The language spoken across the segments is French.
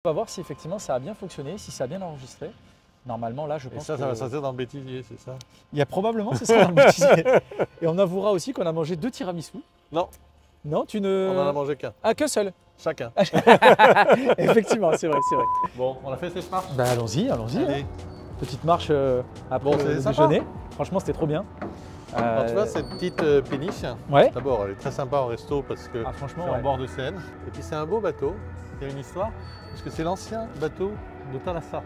On va voir si effectivement ça a bien fonctionné, si ça a bien enregistré. Normalement, là, je pense ça va sortir dans le bêtisier, c'est ça? Il y a probablement, ce sera dans le bêtisier. Et on avouera aussi qu'on a mangé 2 tiramisu. Non. Non, tu ne... On n'en a mangé qu'un. Ah, qu'un seul. Chacun. Effectivement, c'est vrai, c'est vrai. Bon, on a fait cette marche. Bah allons-y, allons-y. Allez. Petite marche après Bon, le c'est sympa. déjeuner. Franchement, c'était trop bien. Alors, tu vois, cette petite péniche, Ouais. d'abord, elle est très sympa en resto parce que Ah, franchement, c'est ouais. en bord de Seine. Et puis, c'est un beau bateau. Il y a une histoire parce que c'est l'ancien bateau de Thalassa.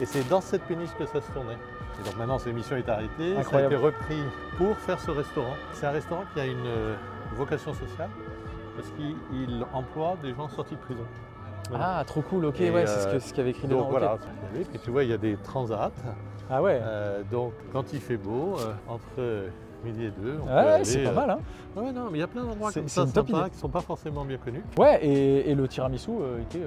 Et c'est dans cette péniche que ça se tournait. Et donc maintenant, l'émission est arrêtée. Incroyable. Ça a été repris pour faire ce restaurant. C'est un restaurant qui a une vocation sociale parce qu'il emploie des gens sortis de prison. Voilà. Ah, trop cool, ok, Et, ouais, c'est ce qu'il y avait écrit dedans. Donc ok. voilà. Et puis tu vois, il y a des transats. Ah ouais, Donc quand il fait beau, entre midi et 2, on peut ouais, aller, c'est pas mal, hein. Ouais, non, mais il y a plein d'endroits C'est comme ça une top sympas idée. qui ne sont pas forcément bien connus. Ouais, et le tiramisu était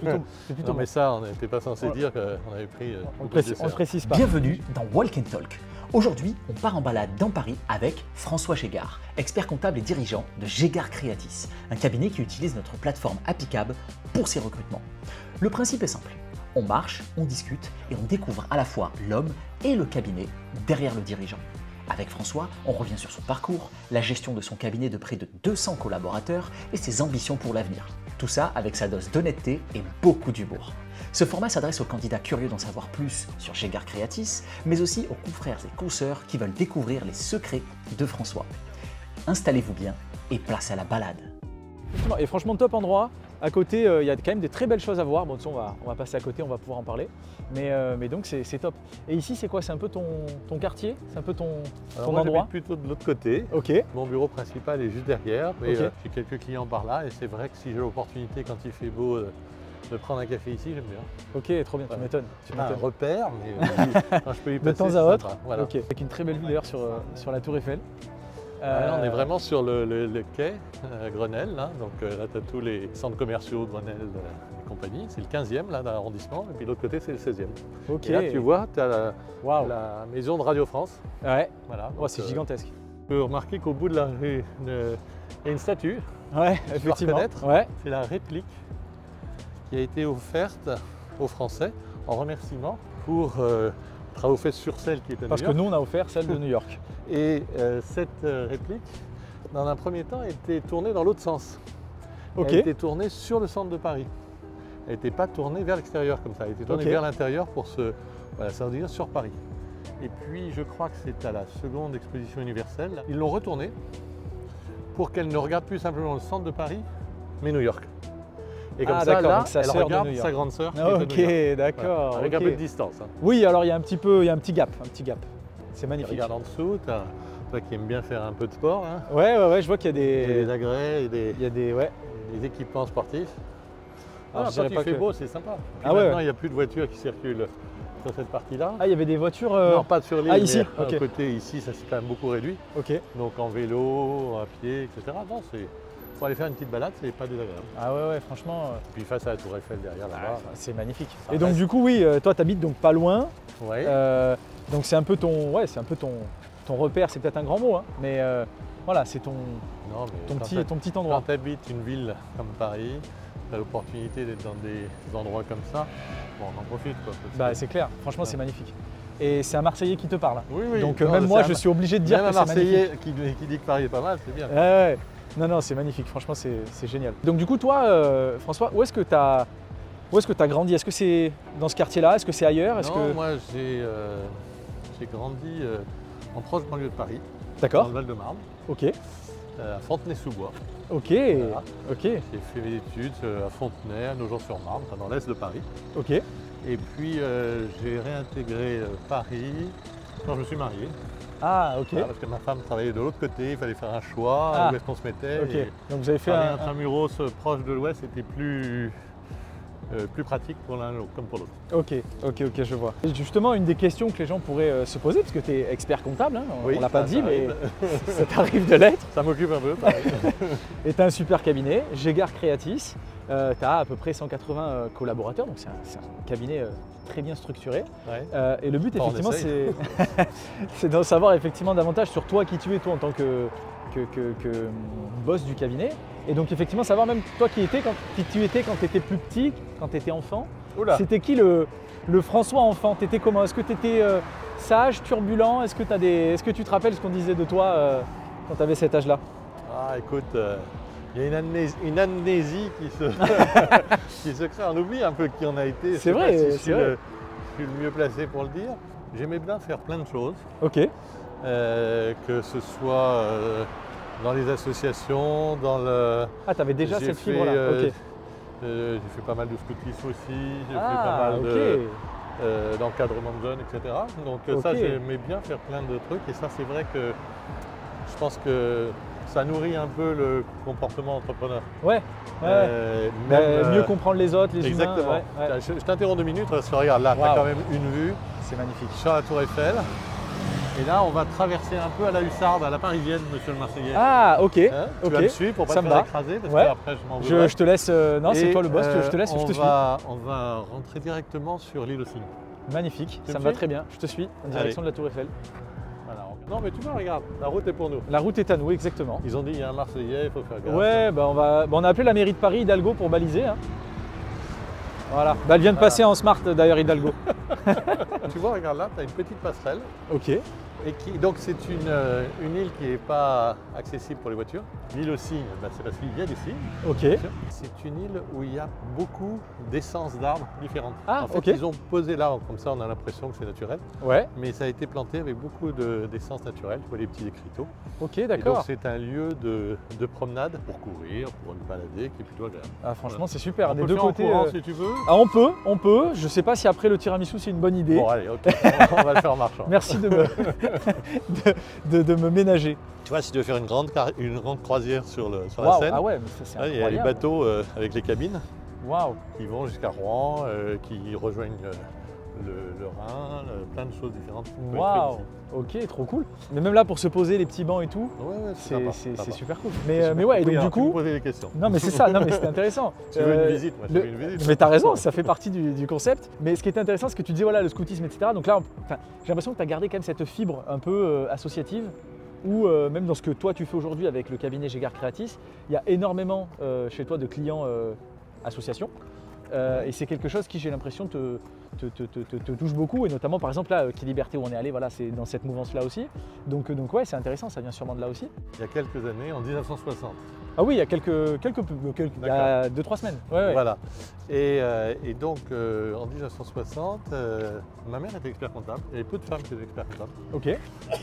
plutôt Non, mais bon. ça, on n'était pas censé dire qu'on avait pris On beaucoup de le dessert. précise pas. Bienvenue dans Walk and Talk. Aujourd'hui, on part en balade dans Paris avec François Gégard, expert comptable et dirigeant de Gégard Creatis, un cabinet qui utilise notre plateforme Appicab pour ses recrutements. Le principe est simple. On marche, on discute et on découvre à la fois l'homme et le cabinet derrière le dirigeant. Avec François, on revient sur son parcours, la gestion de son cabinet de près de 200 collaborateurs et ses ambitions pour l'avenir. Tout ça avec sa dose d'honnêteté et beaucoup d'humour. Ce format s'adresse aux candidats curieux d'en savoir plus sur Gégard Creatis, mais aussi aux confrères et consoeurs qui veulent découvrir les secrets de François. Installez-vous bien et place à la balade. Et franchement, top endroit. À côté, il y a quand même des très belles choses à voir. Bon, de toute façon, on va passer à côté, on va pouvoir en parler. Mais donc, c'est top. Et ici, c'est quoi? C'est un peu ton quartier? C'est un peu ton Alors moi, endroit? j'habite plutôt de l'autre côté. Ok. Mon bureau principal est juste derrière, mais Ok. j'ai quelques clients par là et c'est vrai que si j'ai l'opportunité, quand il fait beau, de prendre un café ici, j'aime bien. Ok, trop bien, tu Voilà. m'étonnes. Tu C'est pas un m'étonnes. repère, mais quand je peux y De passer, temps c'est à autre. sympa. Voilà. Ok. Avec une très belle vue d'ailleurs sur la Tour Eiffel. Là, on est vraiment sur le quai Grenelle, là. Donc là, tu as tous les centres commerciaux de Grenelle et compagnie. C'est le 15e là, dans l'arrondissement, et puis de l'autre côté, c'est le 16e. Ok. Et là, tu vois, tu as Waouh. la maison de Radio France. Ouais. Voilà. Oh, Donc, c'est gigantesque. Tu peux remarquer qu'au bout de la rue, il y a une statue. Ouais, effectivement. reconnaître. Ouais. C'est la réplique qui a été offerte aux Français en remerciement pour travaux faits sur celle qui est à Parce New que York. nous, on a offert celle de New York. Et cette réplique, dans un premier temps, a été tournée dans l'autre sens. Ok. Elle a été tournée sur le centre de Paris. Elle n'était pas tournée vers l'extérieur comme ça. Elle a été tournée Ok. vers l'intérieur pour ça veut dire sur Paris. Et puis, je crois que c'est à la seconde exposition universelle. Ils l'ont retournée pour qu'elle ne regarde plus simplement le centre de Paris, mais New York. Et comme Ah, ça, d'accord, là, donc sa elle sœur de regarde New York. sa grande sœur qui est à New Ok, York. d'accord. Voilà. Avec ok. un peu de distance. Hein. Oui, alors il y a un petit gap, C'est magnifique. Regarde en dessous, toi qui aimes bien faire un peu de sport, hein, Ouais, je vois qu'il y a et des, des agrès et des, il y a des, des équipements sportifs. Alors, Ah, je quand dirais il pas fait que- beau, c'est sympa. Puis Ah ouais, maintenant, ouais. il n'y a plus de voitures qui circulent sur cette partie-là. Ah, il y avait des voitures. Non, pas sur l'île, Ah, ici, mais ok. à côté, ici, ça s'est quand même beaucoup réduit. Ok. Donc en vélo, à pied, etc. Non, faut aller faire une petite balade, c'est pas désagréable. Ah ouais, franchement, Puis face à la Tour Eiffel derrière là-bas. c'est magnifique. Ça Et donc reste. du coup, oui, toi, tu habites donc pas loin. Ouais. Donc c'est un peu ton repère. C'est peut-être un grand mot, hein, mais voilà, c'est ton Non, mais petit quand endroit. tu habites une ville comme Paris, tu as l'opportunité d'être dans des endroits comme ça, bon, on en profite quoi. parce Bah que- c'est clair. Franchement, Ouais. c'est magnifique. Et c'est un Marseillais qui te parle. Oui, oui. Donc Non, même mais moi, c'est je un- suis obligé de dire Même que un c'est magnifique. Marseillais qui dit que Paris est pas mal, c'est bien. Ouais. Non, c'est magnifique. Franchement, c'est génial. Donc du coup, toi, François, où est-ce que tu as grandi? Est-ce que c'est dans ce quartier-là? Est-ce que c'est ailleurs? Est-ce Non, que moi j'ai grandi en proche banlieue de Paris, dans d'accord? le Val-de-Marne, Ok. à Fontenay-sous-Bois. Ok. Voilà. Ok. J'ai fait mes études à Fontenay, à Nogent-sur-Marne, enfin, dans l'est de Paris. Ok. Et puis j'ai réintégré Paris quand je me suis marié. Ah, ok. Voilà, parce que ma femme travaillait de l'autre côté, il fallait faire un choix, Ah. où est-ce qu'on se mettait. Ok. Et Donc vous avez fait Paris un. intramuros proche de l'ouest était plus pratique pour l'un comme pour l'autre. Ok, je vois. Et justement, une des questions que les gens pourraient se poser, parce que tu es expert comptable, hein, Oui, on l'a pas ça dit, mais arrive. ça t'arrive de l'être. Ça m'occupe un peu, pareil. Et tu as un super cabinet, Gégard Creatis. Tu as à peu près 180 collaborateurs, donc c'est un cabinet très bien structuré. Ouais. Et le but, On effectivement, essaye. c'est d'en savoir effectivement davantage sur toi, qui tu es, toi, en tant que boss du cabinet. Et donc effectivement, savoir même toi qui tu étais quand tu étais plus petit, quand tu étais enfant, c'était qui le François enfant? Tu étais comment? Est-ce que tu étais sage, turbulent? Est-ce que tu te rappelles ce qu'on disait de toi quand tu avais cet âge-là? Ah écoute, il y a une amnésie qui se, qui se crée. On oublie un peu qui on a été. C'est vrai, si c'est vrai. Je suis le mieux placé pour le dire. J'aimais bien faire plein de choses, Ok, que ce soit dans les associations, dans le... ah tu avais déjà J'ai cette fait, fibre-là, ok. J'ai fait pas mal de scoutisme aussi, j'ai fait Ah, pas mal ok. d'encadrement de jeunes, etc. Donc ça, Ok. j'aimais bien faire plein de trucs et ça, c'est vrai que je pense que ça nourrit un peu le comportement entrepreneur. Ouais, mieux comprendre les autres, les exactement. humains. Ouais, ouais. Je t'interromps 2 minutes parce que regarde, là, tu as Waouh. quand même une vue C'est magnifique. sur la Tour Eiffel. Et là, on va traverser un peu à la hussarde, à la parisienne, monsieur le Marseillais. Ah, ok. Hein, tu vas ok. me suivre pour pas Ça te me faire va. écraser parce Ouais. qu'après je m'en voudrais. Je te laisse. Non, c'est Et, toi le boss, je te laisse, je te suis. On va rentrer directement sur l'île aux Cygnes. Magnifique, Tu ça me me va suis très bien. Je te suis en direction de la Tour Eiffel. Voilà. Non mais tu vois, regarde, la route est pour nous. La route est à nous, exactement. Ils ont dit il y a un Marseillais, il faut faire gaffe. Ouais, bah on a appelé la mairie de Paris Hidalgo pour baliser. Hein. Voilà. Bah, elle vient de passer en smart d'ailleurs Hidalgo. Tu vois, regarde là, tu as une petite passerelle. Ok. Et donc c'est une île qui n'est pas accessible pour les voitures. L'île aux cygnes, c'est parce qu'il y a des cygnes. Ok. C'est une île où il y a beaucoup d'essences d'arbres différentes. Ah, en fait, ok. ils ont posé l'arbre, comme ça on a l'impression que c'est naturel. Ouais. Mais ça a été planté avec beaucoup d'essences naturelles, tu vois les petits écriteaux. Ok, Et donc d'accord. c'est un lieu de promenade pour courir, pour une balader qui est plutôt agréable. Ah, franchement, c'est super. On Des peut deux faire en côtés. courant si tu veux. Ah, on peut. Je sais pas si après le tiramisu c'est une bonne idée. Bon allez, ok, on va le faire en marchant. Merci de me, de me ménager. Tu vois, si tu veux faire une grande croisière sur la Waouh. Seine, Ah ouais, mais ça c'est là, il y a les incroyable. bateaux avec les cabines Waouh. qui vont jusqu'à Rouen, qui rejoignent le Rhin, plein de choses différentes. qui peuvent être Waouh. faites Ok, trop cool. Mais même là pour se poser les petits bancs et tout, ici. Ouais, c'est super cool. C'est Mais super. ouais, et Oui, donc alors, du tu me coup. posais des questions. Non mais c'est ça, non mais c'est intéressant. Tu veux une visite? Moi, je veux une visite. Mais tu as raison, ça fait partie du concept. Mais ce qui est intéressant, c'est que tu disais voilà, le scoutisme, etc. Donc là, j'ai l'impression que tu as gardé quand même cette fibre un peu associative, ou même dans ce que toi tu fais aujourd'hui avec le cabinet Gégard Creatis, il y a énormément chez toi de clients associations. Et c'est quelque chose qui, j'ai l'impression, te touche beaucoup, et notamment par exemple là, Qui Liberté où on est allé, voilà, c'est dans cette mouvance-là aussi. Donc ouais, c'est intéressant, ça vient sûrement de là aussi. Il y a quelques années, en 1960. Ah oui, il y a il y a 2-3 semaines. Ouais, ouais. Voilà. Et donc, en 1960, ma mère était expert comptable. Il y avait peu de femmes qui étaient experts comptables. Ok.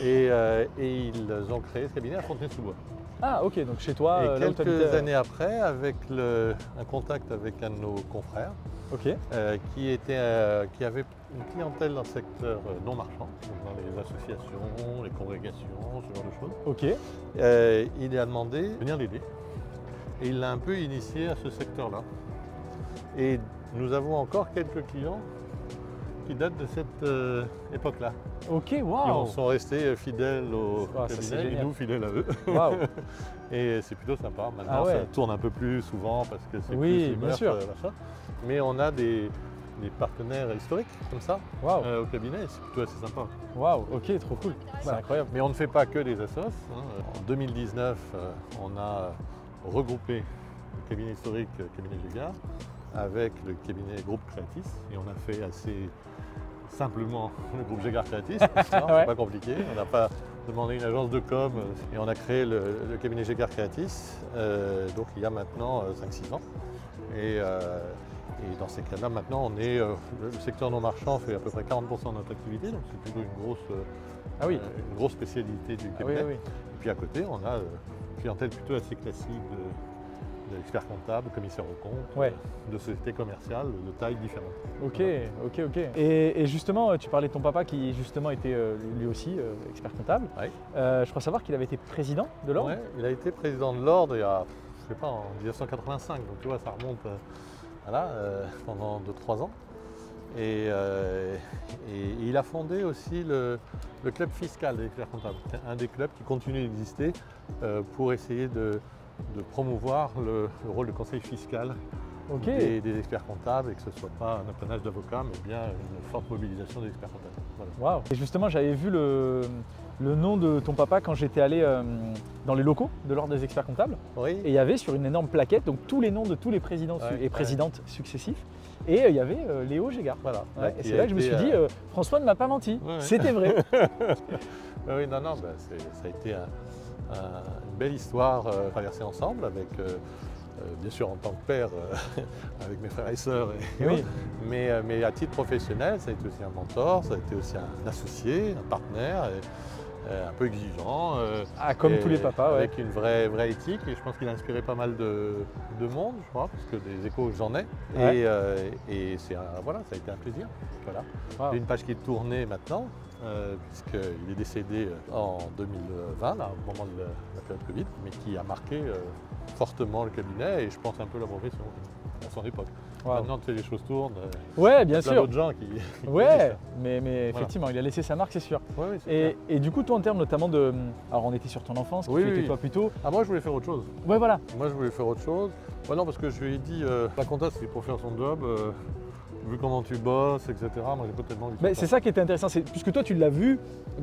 Et ils ont créé ce cabinet à Fontenay-sous-Bois. Ah ok, donc chez toi, Et là où tu quelques habitais. années après, avec un contact avec un de nos confrères, Ok. qui avait une clientèle dans le secteur non marchand, donc dans les associations, les congrégations, ce genre de choses. Ok. Il lui a demandé de venir l'aider et il l'a un peu initié à ce secteur-là. Et nous avons encore quelques clients qui datent de cette époque-là. Ok, Ils waouh. sont restés fidèles au Ah, ça, c'est cabinet et génial. nous fidèles à eux. Waouh. Et c'est plutôt sympa. Maintenant, Ah ouais. ça tourne un peu plus souvent parce que c'est Oui, plus les bien mœurs, sûr. machin. Mais on a des partenaires historiques comme ça Waouh. au cabinet et c'est plutôt assez sympa. Waouh. Ok, trop cool. C'est Voilà. incroyable. Mais on ne fait pas que des assos. En 2019, on a regroupé le cabinet historique cabinet Gégard avec le cabinet groupe Creatis et on a fait assez simplement le groupe Gégard Creatis. C'est Ouais. pas compliqué. On n'a pas demandé une agence de com et on a créé le cabinet Gégard Creatis. Donc il y a maintenant 5-6 ans. Et dans ces cas-là, maintenant, on est, le secteur non marchand fait à peu près 40% de notre activité, donc c'est plutôt Ah oui. une grosse spécialité du Ah oui, cabinet. ah oui. Et puis à côté, on a une clientèle plutôt assez classique d'experts comptables, commissaires aux comptes, Ouais. de sociétés commerciales de tailles différentes. Ok, ok. Et justement, tu parlais de ton papa qui justement était lui aussi expert comptable. Ouais. Je crois savoir qu'il avait été président de l'ordre. Ouais, il a été président de l'ordre il y a, je sais pas, en 1985, donc tu vois, ça remonte pendant 2-3 ans. Et il a fondé aussi le club fiscal des experts comptables, un des clubs qui continue d'exister pour essayer de promouvoir le rôle de conseil fiscal Ok. des experts comptables et que ce ne soit pas un apanage d'avocats, mais bien une forte mobilisation des experts comptables. Voilà. Waouh. Et justement, j'avais vu le nom de ton papa quand j'étais allé dans les locaux de l'Ordre des experts comptables. Oui. Et il y avait sur une énorme plaquette donc tous les noms de tous les présidents et présidentes successifs. Et il y avait Léo Gégard. Voilà. Ouais, et c'est là que je me suis dit, François ne m'a pas menti, c'était vrai. Oui, non, ça a été une belle histoire traversée ensemble avec, bien sûr en tant que père, avec mes frères et sœurs, mais à titre professionnel, ça a été aussi un mentor, ça a été aussi un associé, un partenaire, un peu exigeant. Comme tous les papas, avec une vraie éthique, et je pense qu'il a inspiré pas mal de monde, je crois, parce que des échos j'en ai. Et voilà, ça a été un plaisir. Voilà. Wow. J'ai une page qui est tournée maintenant, puisqu'il est décédé en 2020, là, au moment de la période Covid, mais qui a marqué fortement le cabinet et je pense un peu la profession à son époque. Wow. Maintenant, tu sais, les choses tournent. Ouais, bien plein sûr. d'autres gens qui Ouais, mais effectivement, il a laissé sa marque, c'est sûr. Ouais, c'est Et du coup, toi, en termes notamment de. Alors, on était sur ton enfance, que tu étais toi plus tôt. Ah, moi, je voulais faire autre chose. Ouais, voilà. Moi, je voulais faire autre chose. Ouais, non, parce que je lui ai dit, la compta, c'est pour faire son job. Vu comment tu bosses, etc. Moi, j'ai pas tellement envie de faire C'est ça qui était intéressant, puisque toi, tu l'as vu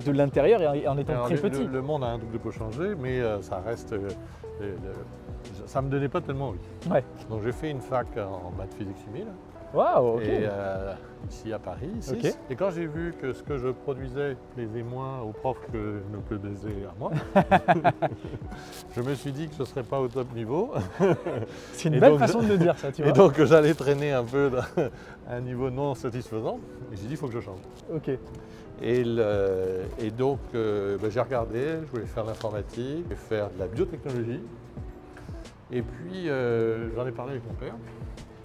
de l'intérieur et en étant très petit. Le monde a un double peu changé, mais ça reste. Ça me donnait pas tellement envie. Ouais. Donc, j'ai fait une fac en maths, physique, chimie. Là. Waouh, ok. Et ici à Paris, ici. Okay. Et quand j'ai vu que ce que je produisais plaisait moins aux profs que ne plaisait à moi, je me suis dit que je ne serais pas au top niveau. C'est une belle façon de le dire, ça, tu vois. Et donc j'allais traîner un peu à un niveau non satisfaisant. Et j'ai dit, il faut que je change. Ok. Et donc j'ai regardé, je voulais faire l'informatique, je voulais faire de la biotechnologie. Et puis j'en ai parlé avec mon père.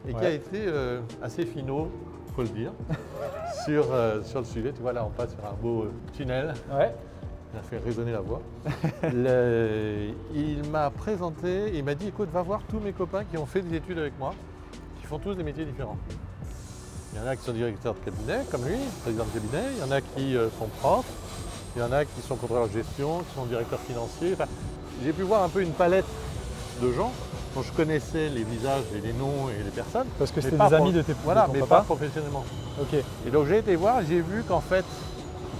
Et qui a été assez finot, il faut le dire, sur le sujet. Tu vois, là, on passe sur un beau tunnel. Ouais. Il a fait résonner la voix. Il m'a présenté, il m'a dit, écoute, va voir tous mes copains qui ont fait des études avec moi, qui font tous des métiers différents. Il y en a qui sont directeurs de cabinet, comme lui, président de cabinet. Il y en a qui sont profs. Il y en a qui sont contrôleurs de gestion, qui sont directeurs financiers. Enfin, j'ai pu voir un peu une palette de gens dont je connaissais les visages et les noms et les personnes. Parce que c'était des amis de tes parents. Voilà, mais pas professionnellement. Ok. Et donc j'ai été voir, j'ai vu qu'en fait,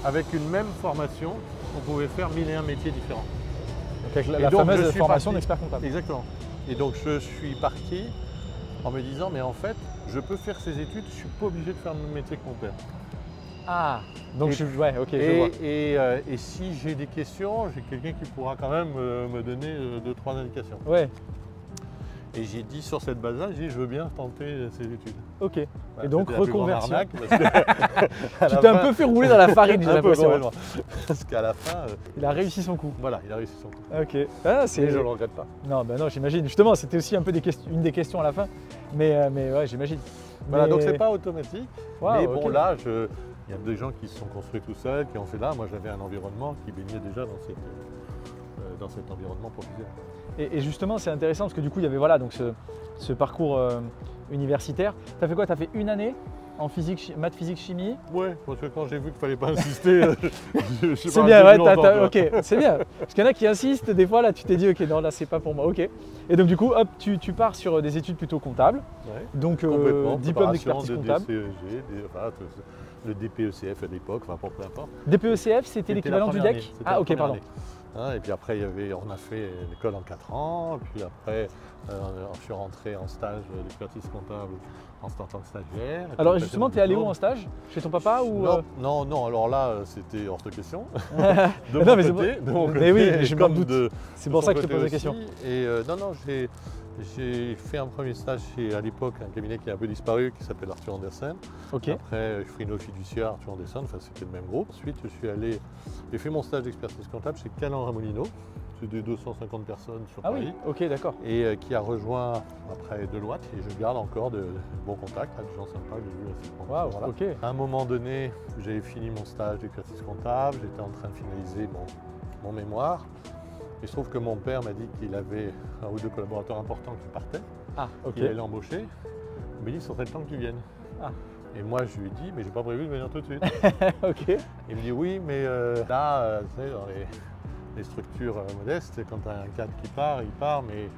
avec une même formation, on pouvait faire 1001 métiers différents. Donc avec la fameuse formation d'expert comptable. Exactement. Et donc je suis parti en me disant, mais en fait, je peux faire ces études, je ne suis pas obligé de faire mon métier que mon père. Ah, donc je vois. Et si j'ai des questions, j'ai quelqu'un qui pourra quand même me donner 2-3 indications. Ouais. Et j'ai dit sur cette base-là, je veux bien tenter ces études. Ok. Voilà, et donc reconversion. Tu t'es un peu fait rouler dans la farine, j'ai l'impression. Parce qu'à la fin, il a réussi son coup. Voilà, il a réussi son coup. Ok. Et je ne le regrette pas. Non, non, j'imagine. Justement, c'était aussi un peu une des questions à la fin. Mais ouais, j'imagine. Voilà, donc c'est pas automatique. Wow, mais bon, là, il y a des gens qui se sont construits tout seuls, qui ont fait là. Moi, j'avais un environnement qui baignait déjà dans cet environnement professionnel. Et justement, c'est intéressant parce que du coup, il y avait voilà, donc ce parcours universitaire. Tu as fait quoi? Tu as fait une année en physique, maths, physique, chimie? Ouais, parce que quand j'ai vu qu'il ne fallait pas insister, je suis c'est bien, ouais, ok, c'est bien. Parce qu'il y en a qui insistent, des fois, là, tu t'es dit, ok, non, là, c'est pas pour moi, ok. Et donc, du coup, hop, tu pars sur des études plutôt comptables. Ouais. Donc, diplôme d'expertise comptable. DCEG, le DPECF à l'époque, enfin, peu importe. DPECF, c'était l'équivalent du DEC? Ah, ok, pardon. Et puis après, on a fait l'école en 4 ans, puis après, je suis rentré en stage d'expertise comptable en tant que stagiaire. Alors justement, tu es allé où en stage? Chez ton papa ou Non, alors là, c'était hors de question. de mon côté, oui, je m'en doute. C'est pour ça que je te pose la question. Et non, j'ai fait un premier stage chez, à l'époque, un cabinet qui a un peu disparu, qui s'appelle Arthur Andersen. Okay. Après, je fais une fiduciaire Arthur Andersen, enfin c'était le même groupe. Ensuite, j'ai fait mon stage d'expertise comptable chez Calan Ramolino. C'était 250 personnes sur Paris. Ah oui, ok, d'accord. Et qui a rejoint après Deloitte. Et je garde encore de bons contacts, des gens sympas que j'ai vus assez longtemps. Wow, voilà. okay. À un moment donné, j'avais fini mon stage d'expertise comptable. J'étais en train de finaliser mon mémoire. Il se trouve que mon père m'a dit qu'il avait un ou deux collaborateurs importants qui partaient. Ah, ok. Il allait l'embaucher. Il m'a dit, ce serait le temps que tu viennes. Ah. Et moi, je lui ai dit, mais j'ai pas prévu de venir tout de suite. Ok. Il me dit, oui, mais là, tu sais, dans les structures modestes, quand tu as un cadre qui part, il part, mais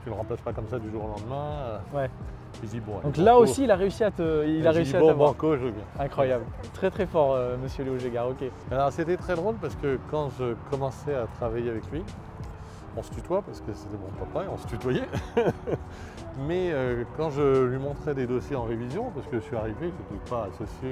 tu ne le remplaces pas comme ça du jour au lendemain. Ouais. Je dis, bon, allez, Donc là banco. aussi, il a réussi à J'ai dit, bon, t'avoir. banco, je veux bien. Incroyable. Très très fort, monsieur Léo Gégard, ok. Alors c'était très drôle parce que quand je commençais à travailler avec lui, on se tutoie parce que c'était mon papa et on se tutoyait. Mais quand je lui montrais des dossiers en révision, parce que je suis arrivé, je n'étais pas associé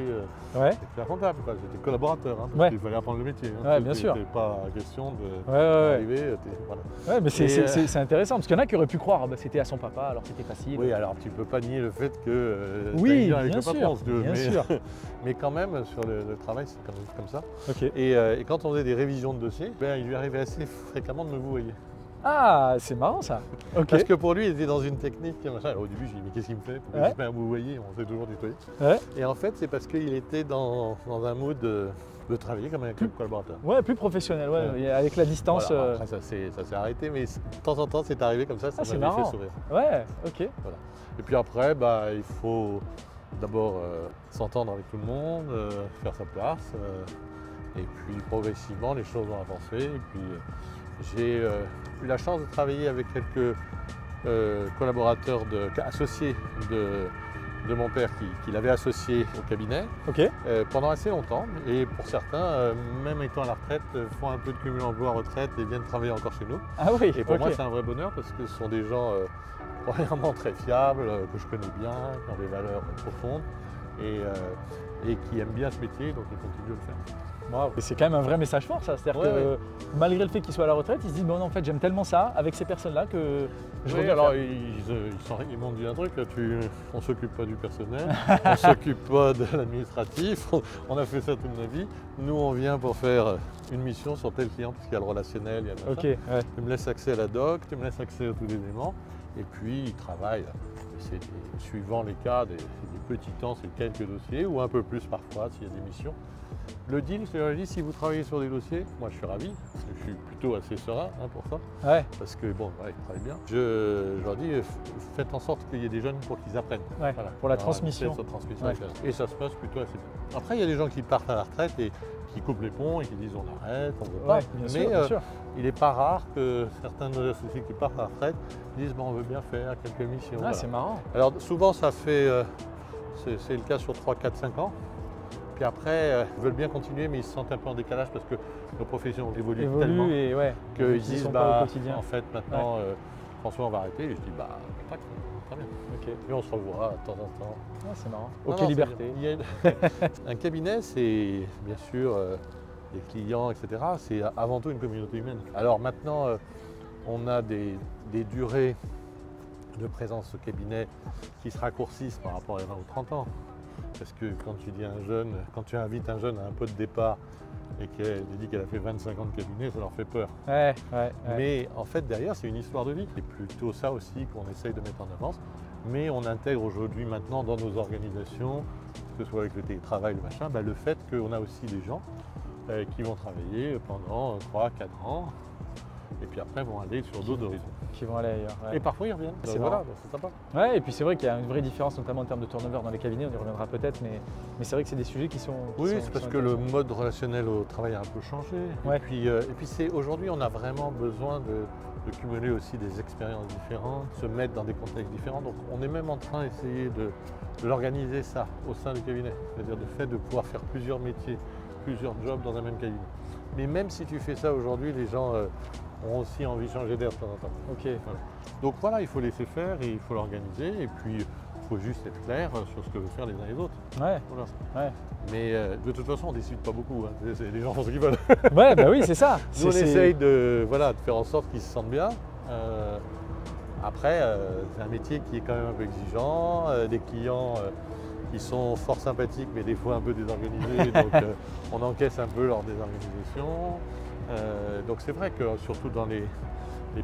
Ouais, expert comptable, quoi. J'étais collaborateur, hein, parce Ouais. qu'il fallait apprendre le métier. Hein. Ouais, bien sûr. C'était pas question de ouais, ouais. d'arriver, voilà. Ouais, mais Et, c'est intéressant parce qu'il y en a qui auraient pu croire, ah bah, c'était à son papa, alors c'était facile. Oui, alors tu peux pas nier le fait que Oui, t'as une lien avec bien le patron, sûr, si tu veux, bien mais, sûr. mais quand même sur le travail c'est comme ça. Ok. Et quand on faisait des révisions de dossiers, ben, il lui arrivait assez fréquemment de me vouvoyer. Ah, c'est marrant ça. Ok. Parce que pour lui, il était dans une technique, machin. Alors, au début, je lui ai dit, mais qu'est-ce qu'il me fait? Pourquoi Ouais. il se met à me vouvoyer? On s'est toujours tutoyé. Ouais. Et en fait, c'est parce qu'il était dans un mood de travailler comme un collaborateur. Ouais, plus professionnel, ouais, Ouais. et avec la distance. Voilà. Après, ça s'est arrêté, mais de temps en temps, c'est arrivé comme ça c'est m'avait fait marrant. sourire. Ouais, ok. Et puis après, bah, il faut d'abord s'entendre avec tout le monde, faire sa place. Et puis progressivement, les choses ont avancé. Et puis j'ai eu la chance de travailler avec quelques collaborateurs associés de mon père qui l'avait associé au cabinet Ok. pendant assez longtemps. Et pour certains, même étant à la retraite, font un peu de cumul emploi-retraite et viennent travailler encore chez nous. Ah oui, Et pour ok. moi, c'est un vrai bonheur parce que ce sont des gens premièrement très fiables, que je connais bien, qui ont des valeurs profondes et qui aiment bien ce métier, donc ils continuent de le faire. Wow. Et c'est quand même un vrai message fort ça, c'est-à-dire Ouais, que malgré le fait qu'il soit à la retraite, il se dit bon en fait j'aime tellement ça avec ces personnes-là que je Oui, reviens alors faire. ils m'ont dit un truc, on ne s'occupe pas du personnel, on ne s'occupe pas de l'administratif, on a fait ça toute notre vie. Nous, on vient pour faire une mission sur tel client, parce qu'il y a le relationnel, il y a le Ok, machin. ouais. Tu me laisses accès à la doc, tu me laisses accès à tous les éléments, et puis ils travaillent. Suivant les cas, c'est des petits temps, c'est quelques dossiers, ou un peu plus parfois s'il y a des missions. Le deal, je leur ai dit, si vous travaillez sur des dossiers, moi je suis ravi, parce que je suis plutôt assez serein pour ça. Ouais, Parce que bon, ouais, ils travaillent bien. Je leur dis, faites en sorte qu'il y ait des jeunes pour qu'ils apprennent. ouais, pour la Alors, transmission. cette transmission, Ouais. et ça se passe plutôt assez bien. Après, il y a des gens qui partent à la retraite et qui coupent les ponts et qui disent on arrête, on ne veut pas. Ouais, bien sûr, Mais bien sûr. il n'est pas rare que certains de nos associés qui partent à la retraite disent bon, on veut bien faire quelques missions. Ah, Voilà. c'est marrant. Alors souvent, ça fait, c'est le cas sur 3, 4, 5 ans. Puis après, ils veulent bien continuer, mais ils se sentent un peu en décalage parce que nos professions évoluent tellement Évolue et ouais. qu'ils Ils disent sont pas au bah, quotidien. en fait maintenant François on va arrêter et je dis bah tac, très bien. Ok. Et on se revoit de temps en temps. Ah, c'est marrant. Non, Ok, non, liberté. il y a un cabinet c'est bien sûr des clients etc. C'est avant tout une communauté humaine. Alors maintenant on a des durées de présence au cabinet qui se raccourcissent par rapport à 20 ou 30 ans. Parce que quand tu dis à un jeune, quand tu invites un jeune à un pot de départ et qu'elle dit qu'elle a fait 25 ans de cabinet, ça leur fait peur. Ouais, ouais. Mais en fait, derrière, c'est une histoire de vie. C'est plutôt ça aussi qu'on essaye de mettre en avant. Mais on intègre aujourd'hui, maintenant, dans nos organisations, que ce soit avec le télétravail, le machin, le fait qu'on a aussi des gens qui vont travailler pendant 3, 4 ans et puis après vont aller sur d'autres horizons. Qui vont aller ailleurs. Ouais. Et parfois, ils reviennent. C'est Donc voilà, marrant. donc c'est sympa. Ouais, et puis c'est vrai qu'il y a une vraie différence, notamment en termes de turnover dans les cabinets, on y reviendra peut-être, mais c'est vrai que c'est des sujets qui sont. Oui, c'est parce que le mode relationnel au travail a un peu changé. Ouais. Et puis c'est aujourd'hui, on a vraiment besoin de cumuler aussi des expériences différentes, se mettre dans des contextes différents. Donc on est même en train d'essayer de l'organiser ça au sein du cabinet. C'est-à-dire le fait de pouvoir faire plusieurs métiers, plusieurs jobs dans un même cabinet. Mais même si tu fais ça aujourd'hui, les gens ont aussi envie de changer d'air de temps en temps. Ok. Voilà. Donc voilà, il faut laisser faire et il faut l'organiser. Et puis il faut juste être clair sur ce que veulent faire les uns et les autres. Ouais, Voilà. ouais. Mais de toute façon, on ne décide pas beaucoup. Hein. Les gens font ce qu'ils veulent. Ouais, bah oui, c'est ça. Nous, on C'est- essaye de faire en sorte qu'ils se sentent bien. Après, c'est un métier qui est quand même un peu exigeant. Des clients qui sont fort sympathiques, mais des fois un peu désorganisés. Donc, on encaisse un peu leur désorganisation. Donc, c'est vrai que surtout dans les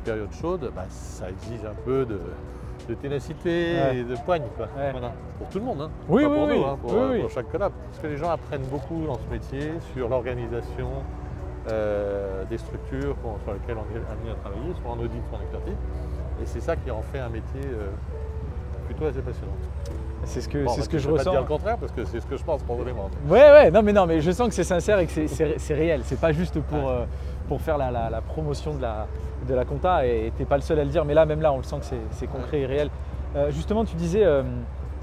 périodes chaudes, ça exige un peu de ténacité Ouais. et de poigne. Quoi. Ouais. Voilà. Pour tout le monde. Hein. Oui, Pas oui, pour oui. nous, hein, pour, Oui, oui. pour chaque collab. Parce que les gens apprennent beaucoup dans ce métier sur l'organisation des structures sur lesquelles on est amené à travailler, soit en audit, soit en expertise. Et c'est ça qui en fait un métier plutôt assez passionnant. C'est ce que, Bon, c'est ce que je vais pas ressens. dire le contraire parce que c'est ce que je pense probablement. Ouais, non, mais je sens que c'est sincère et que c'est réel. C'est pas juste pour faire la promotion de la compta et t'es pas le seul à le dire. Mais là, même là, on le sent que c'est concret et réel. Justement, tu disais,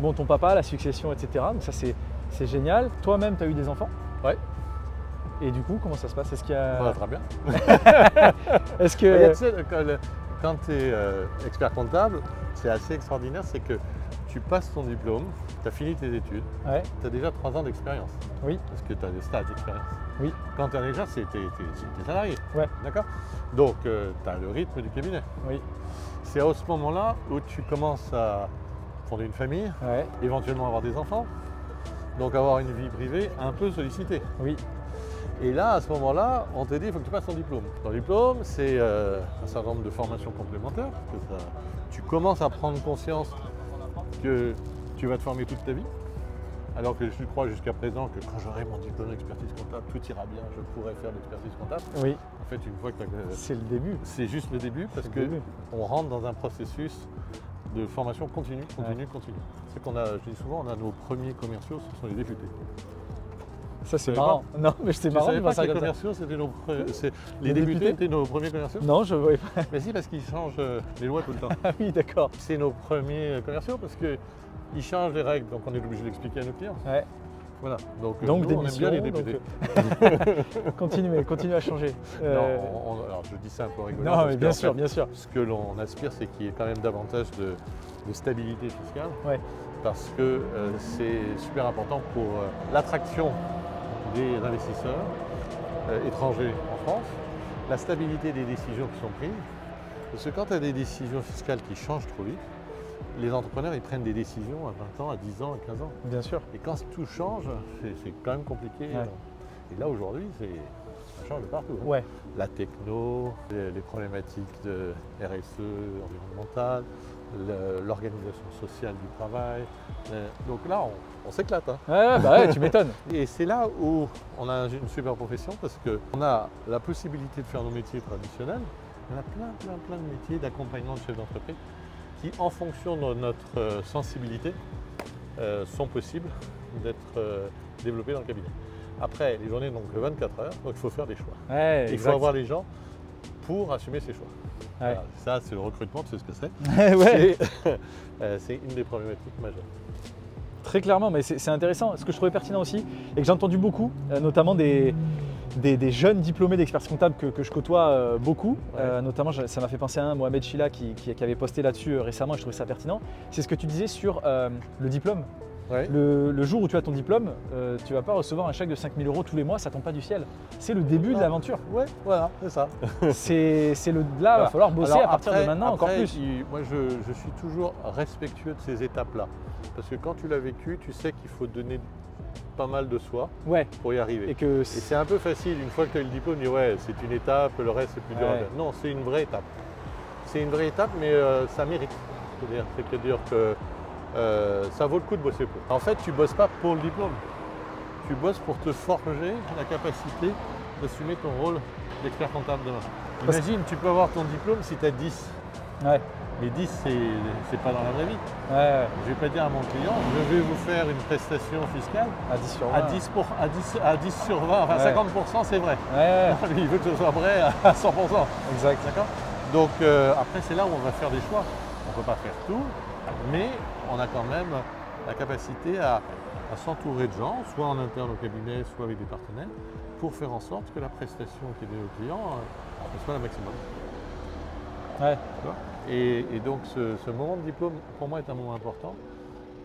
bon, ton papa, la succession, etc. Donc ça, c'est génial. Toi-même, tu as eu des enfants? Ouais. Et du coup, comment ça se passe? Est-ce qu'il y a... Ouais, très bien. Est-ce que... Mais, tu sais, quand tu es expert comptable, c'est assez extraordinaire, c'est que tu passes ton diplôme, tu as fini tes études, Ouais, tu as déjà 3 ans d'expérience. oui, Parce que tu as des stages d'expérience. oui, Quand tu es déjà, c'est t'es salarié. Ouais. D'accord. Donc, tu as le rythme du cabinet. oui, C'est à ce moment-là où tu commences à fonder une famille, ouais, éventuellement avoir des enfants, donc avoir une vie privée un peu sollicitée. oui, Et là, à ce moment-là, on te dit il faut que tu passes ton diplôme. Ton diplôme, c'est un certain nombre de formations complémentaires. Parce que tu commences à prendre conscience que tu vas te former toute ta vie. Alors que je crois jusqu'à présent que quand j'aurai mon diplôme d'expertise comptable, tout ira bien, je pourrai faire de l'expertise comptable. oui. En fait, une fois que C'est le début. c'est juste le début parce C'est le début. qu'on rentre dans un processus de formation continue. C'est qu'on a, je dis souvent, on a nos premiers commerciaux, ce sont les députés. Ça, c'est savais marrant. Non, mais c'est Tu marrant de savais voir pas ça que les comme ça. commerciaux, c'était les Les députés députés étaient nos premiers commerciaux? Non, je ne voyais pas. Mais si, parce qu'ils changent les lois tout le temps. Ah oui, d'accord. C'est nos premiers commerciaux parce qu'ils changent les règles, donc on est obligé d'expliquer à nos clients. Ouais. Voilà. Donc, Donc, nous, on aime démission, bien les députés. Continuez à changer. Non, alors je dis ça un peu rigolant. Non, parce mais qu'en bien fait, sûr, bien sûr. Ce que l'on aspire, c'est qu'il y ait quand même davantage de stabilité fiscale. Ouais. Parce que c'est super important pour l'attraction des investisseurs étrangers en France, la stabilité des décisions qui sont prises. Parce que quand tu as des décisions fiscales qui changent trop vite, les entrepreneurs ils prennent des décisions à 20 ans, à 10 ans, à 15 ans. Bien sûr. Et quand tout change, c'est quand même compliqué. Ouais. Et là aujourd'hui, ça change de partout. Hein. Ouais. La techno, les problématiques de RSE environnementale, l'organisation sociale du travail. Donc là, on s'éclate. Hein. Ouais, bah ouais, tu m'étonnes. Et c'est là où on a une super profession parce qu'on a la possibilité de faire nos métiers traditionnels. On a plein de métiers d'accompagnement de chefs d'entreprise qui, en fonction de notre sensibilité, sont possibles d'être développés dans le cabinet. Après, les journées n'ont que 24 heures, donc il faut faire des choix. Ouais, Il faut avoir les gens pour assumer ces choix. Ouais. Voilà, ça, c'est le recrutement, tu sais ce que c'est. Ouais. C'est une des problématiques majeures. Très clairement, mais c'est intéressant. Ce que je trouvais pertinent aussi, et que j'ai entendu beaucoup, notamment des jeunes diplômés d'expertise comptable que je côtoie beaucoup, Ouais. notamment ça m'a fait penser à un, Mohamed Chila, qui avait posté là-dessus récemment, et je trouvais ça pertinent. C'est ce que tu disais sur le diplôme. Ouais. Le jour où tu as ton diplôme, tu ne vas pas recevoir un chèque de 5 000 € tous les mois, ça ne tombe pas du ciel. C'est le début de l'aventure. Ouais, voilà, c'est ça. Là, il va falloir bosser Alors à partir après- de maintenant encore après, plus. Moi, je suis toujours respectueux de ces étapes-là. Parce que quand tu l'as vécu, tu sais qu'il faut donner pas mal de soi Ouais, pour y arriver. et que Et c'est un peu facile, une fois que tu as eu le diplôme, de dire ouais, c'est une étape, le reste c'est plus dur à Ouais. faire. Non, c'est une vraie étape. C'est une vraie étape, mais ça mérite. C'est-à-dire que ça vaut le coup de bosser pour. En fait, tu bosses pas pour le diplôme. Tu bosses pour te forger la capacité d'assumer ton rôle d'expert comptable demain. Parce- Imagine, tu peux avoir ton diplôme si tu as 10. ouais, Mais 10, c'est pas dans la vraie vie. ouais, Je vais pas dire à mon client, je vais vous faire une prestation fiscale à 10 sur 20. à 10 sur 20, enfin Ouais. 50% c'est vrai. Ouais, Lui, il veut que ce soit vrai à 100%. exact. D'accord. Donc après, c'est là où on va faire des choix. On ne peut pas faire tout, mais on a quand même la capacité à s'entourer de gens, soit en interne au cabinet, soit avec des partenaires, pour faire en sorte que la prestation qui est donnée au client soit la maximum. Ouais. Tu vois. Et donc ce moment de diplôme, pour moi, est un moment important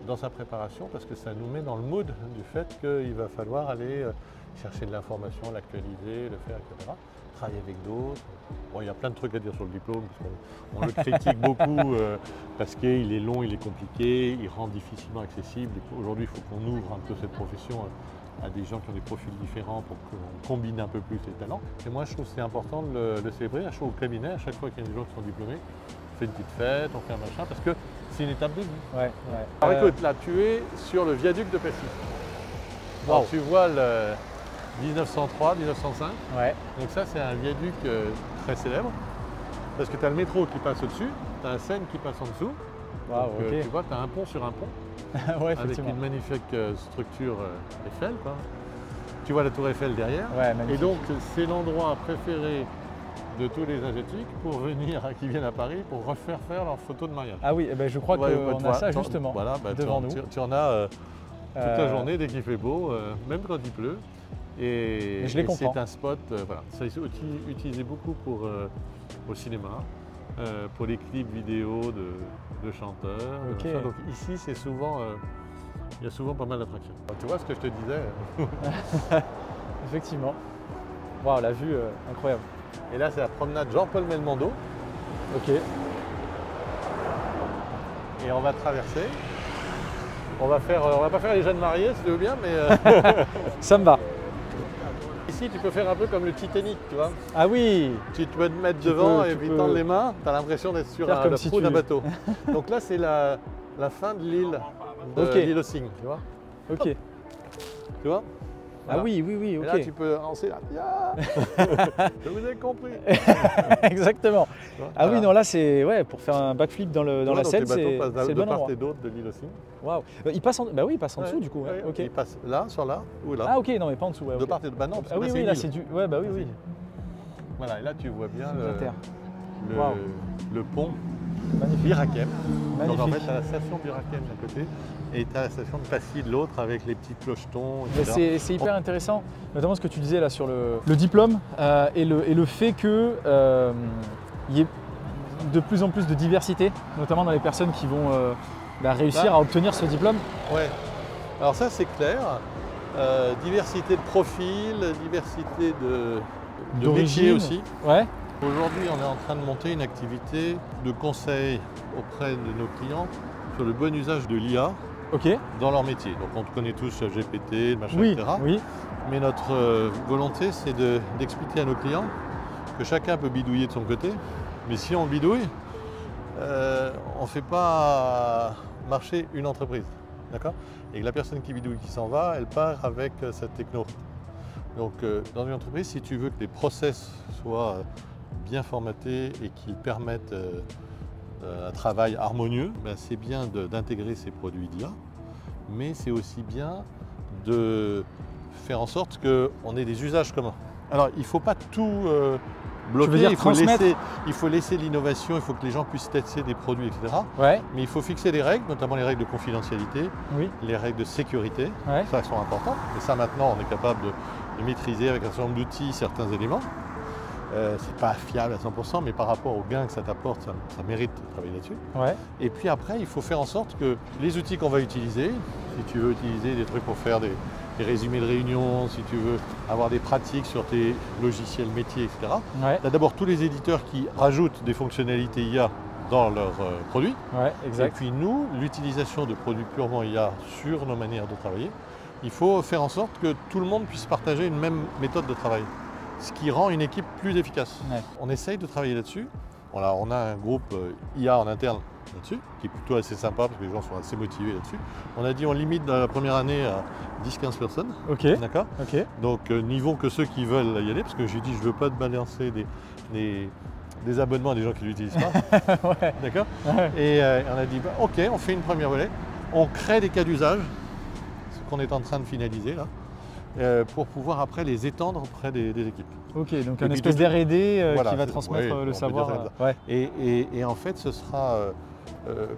dans sa préparation parce que ça nous met dans le mood du fait qu'il va falloir aller chercher de l'information, l'actualiser, le faire, etc. Travailler avec d'autres. Bon, il y a plein de trucs à dire sur le diplôme, parce qu'on le critique beaucoup parce qu'il est long, il est compliqué, il rend difficilement accessible. Aujourd'hui, il faut qu'on ouvre un peu cette profession à des gens qui ont des profils différents pour qu'on combine un peu plus les talents. Et moi, je trouve que c'est important de le célébrer. Au cabinet, à chaque fois qu'il y a des gens qui sont diplômés, on fait une petite fête, on fait un machin, parce que c'est une étape de vie. Ouais, ouais. Alors écoute, là, tu es sur le viaduc de Passy. Alors, Wow. tu vois le 1903, 1905. Ouais, Donc ça, c'est un viaduc très célèbre, parce que tu as le métro qui passe au-dessus, tu as un Seine qui passe en dessous. waouh, Donc, ok. tu vois, tu as un pont sur un pont, Ouais, avec effectivement. une magnifique structure Eiffel, quoi. Tu vois la tour Eiffel derrière. Ouais, Et magnifique. donc, c'est l'endroit préféré de tous les Asiatiques pour venir, qui viennent à Paris pour refaire faire leurs photos de mariage. Ah oui, eh ben, je crois Ouais, qu'on tu a vois, ça justement voilà, devant nous. Tu en as toute la journée dès qu'il fait beau, même quand il pleut. Et je les comprends. c'est un spot, voilà. Ça est utilisé beaucoup pour, au cinéma, pour les clips vidéo de chanteurs. Ok. Machin. Donc ici, c'est souvent, il y a souvent pas mal d'attractions. Tu vois ce que je te disais Effectivement. Waouh, la vue incroyable. Et là, c'est la promenade Jean-Paul Belmondo. Ok. Et on va traverser. On va pas faire les jeunes mariés, si tu veux bien, mais Ça me va. ici, tu peux faire un peu comme le Titanic, tu vois. Ah oui. Tu peux te mettre devant et puis tendre les mains, tu as l'impression d'être sur Faire comme le si proue d'un tu- bateau. Donc là, c'est la fin de l'île, Ok. l'île aux Cygnes, tu vois. Ok. Tu vois. Ah Voilà. oui, oui, oui, Et ok. là, tu peux lancer là. Ya Je vous ai compris. Exactement. Tu vois, Ah oui, voilà. non, là, c'est ouais, pour faire un backflip dans la Donc Seine, les bateaux c'est passent le de bon part endroit. et d'autre de l'île aux Cygnes. Waouh. Il passe en, bah oui, il passe en dessous Ouais, du coup. Ouais. ouais, Ok. Il passe là, sur là, ou là. Ah ok, non, mais pas en dessous. Ouais, De ok. part et d'autre. Bah non, parce Ah que oui, là, oui, c'est là une c'est île. du. Ouais, bah oui, oui. Voilà, et là, tu vois bien La terre. le, Waouh. le pont Magnifique. Birakem. Donc en Magnifique. fait, tu as la station Birakem d'un côté et tu as la station de Passy de l'autre avec les petits clochetons, Mais etc. c'est hyper intéressant, notamment ce que tu disais là sur le diplôme et le fait qu'il y ait de plus en plus de diversité, notamment dans les personnes qui vont réussir Bah. à obtenir ce diplôme. Ouais. Alors ça, c'est clair. Diversité de profils, diversité de métiers D'origine. aussi. Ouais, Aujourd'hui, on est en train de monter une activité de conseil auprès de nos clients sur le bon usage de l'IA ok. dans leur métier. Donc on connaît tous GPT, machin, Oui, etc. oui. Mais notre volonté, c'est d'expliquer à nos clients que chacun peut bidouiller de son côté. Mais si on bidouille, on ne fait pas marcher une entreprise. D'accord ? Et que la personne qui bidouille, qui s'en va, elle part avec cette techno. Donc dans une entreprise, si tu veux que les process soient bien formatés et qu'ils permettent un travail harmonieux, ben, c'est bien d'intégrer ces produits d'IA, mais c'est aussi bien de faire en sorte qu'on ait des usages communs. Alors il ne faut pas tout bloquer, veux dire transmettre il faut laisser l'innovation, il faut que les gens puissent tester des produits, etc. Ouais, Mais il faut fixer des règles, notamment les règles de confidentialité, oui, les règles de sécurité, ouais. ça sont importantes. Et ça maintenant, on est capable de maîtriser avec un certain nombre d'outils certains éléments. C'est pas fiable à 100%, mais par rapport aux gains que ça t'apporte, ça mérite de travailler là-dessus. Ouais. Et puis après, il faut faire en sorte que les outils qu'on va utiliser, si tu veux utiliser des trucs pour faire des résumés de réunion, si tu veux avoir des pratiques sur tes logiciels métiers, etc. Ouais, Tu as d'abord tous les éditeurs qui rajoutent des fonctionnalités IA dans leurs produits. ouais, Et exact. puis nous, l'utilisation de produits purement IA sur nos manières de travailler, il faut faire en sorte que tout le monde puisse partager une même méthode de travail, ce qui rend une équipe plus efficace. Ouais. On essaye de travailler là-dessus. Voilà, on a un groupe IA en interne là-dessus, qui est plutôt assez sympa parce que les gens sont assez motivés là-dessus. On a dit on limite dans la première année à 10-15 personnes, Ok, d'accord ? ok. Donc n'y vont que ceux qui veulent y aller, parce que j'ai dit je ne veux pas te balancer des abonnements à des gens qui ne l'utilisent pas. Ouais. D'accord ? Ouais. Et on a dit bah, ok, on fait une première volet, on crée des cas d'usage, ce qu'on est en train de finaliser là, pour pouvoir après les étendre auprès des équipes. Ok, donc Et un puis espèce tout- d'R&D voilà, qui va c'est- transmettre ouais, on peut le dire savoir. ça Ouais. Et en fait, ce sera,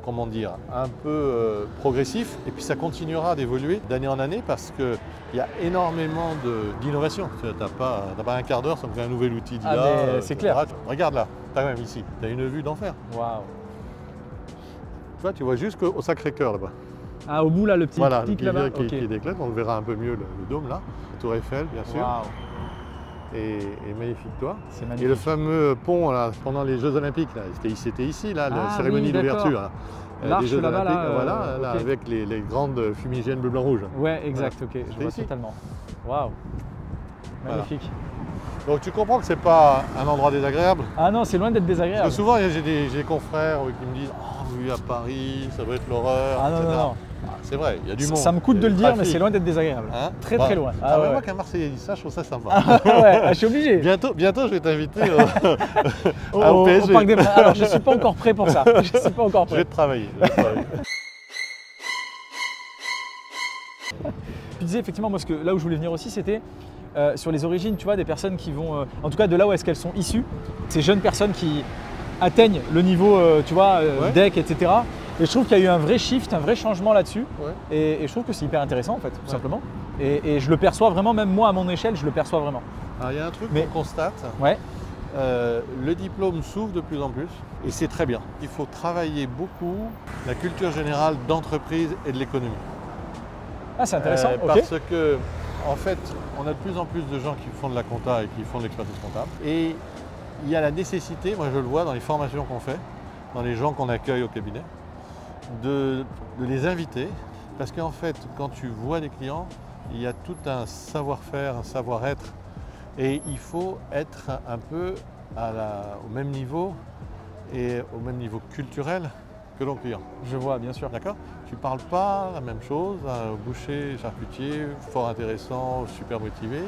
comment dire, un peu progressif, et puis ça continuera d'évoluer d'année en année parce qu'il y a énormément d'innovation. Tu n'as pas un quart d'heure sans créer un nouvel outil d'IA. Ah, mais c'est etc. clair. Regarde là, tu as même ici, tu as une vue d'enfer. Waouh. Tu vois jusqu'au Sacré-Cœur là-bas. Ah, au bout là, le petit Voilà, le pic petit là-bas. qui Ok. déclate, on le verra un peu mieux, le dôme là, la tour Eiffel bien sûr, Waouh, et magnifique toit. c'est Et magnifique. le fameux pont là, pendant les Jeux Olympiques, là, c'était ici, là, la Ah cérémonie oui, d'ouverture d'accord. là, L'arche des Jeux là-bas, Olympiques, là, voilà, là, ok. avec les grandes fumigènes bleu, blanc, rouge. Ouais, exact, ok, je vois ici. totalement. Waouh, Voilà. magnifique. Donc tu comprends que c'est pas un endroit désagréable. Ah non, c'est loin d'être Parce désagréable. que souvent j'ai des confrères qui me disent « Oh oui, à Paris, ça doit être l'horreur. Ah non, etc. non, non. Ah, c'est vrai, il y a du monde. Ça me coûte il y de a le du dire, mais trafic. c'est loin d'être désagréable. Hein Très Bah, très loin. Ah, ouais, ouais. moi qu'un Marseillais dit ça, je trouve ça sympa. Ah ouais, je suis obligé. Bientôt, je vais t'inviter Au PSG. Parc des Princes. Alors, je ne suis pas encore prêt pour ça. Je ne suis pas encore Je vais prêt. te travailler. Tu disais effectivement, moi, là où je voulais venir aussi, c'était sur les origines, tu vois, des personnes qui vont, en tout cas de là où est-ce qu'elles sont issues, ces jeunes personnes qui atteignent le niveau, tu vois, Ouais. deck, etc. Et je trouve qu'il y a eu un vrai shift, un vrai changement là-dessus. Ouais. Et je trouve que c'est hyper intéressant en fait, tout Ouais. simplement. Et je le perçois vraiment, même moi à mon échelle, je le perçois vraiment. Alors, il y a un truc Mais- qu'on constate, Ouais, le diplôme s'ouvre de plus en plus et c'est très bien. Il faut travailler beaucoup la culture générale d'entreprise et de l'économie. ah, c'est intéressant, ok. Parce que, en fait, on a de plus en plus de gens qui font de la compta et qui font de l'expertise comptable. Et il y a la nécessité, moi je le vois dans les formations qu'on fait, dans les gens qu'on accueille au cabinet, de les inviter. Parce qu'en fait, quand tu vois les clients, il y a tout un savoir-faire, un savoir-être. Et il faut être un peu au même niveau et au même niveau culturel que nos clients. Je vois, bien sûr. D'accord? Tu ne parles pas la même chose à un boucher, charcutier, fort intéressant, super motivé,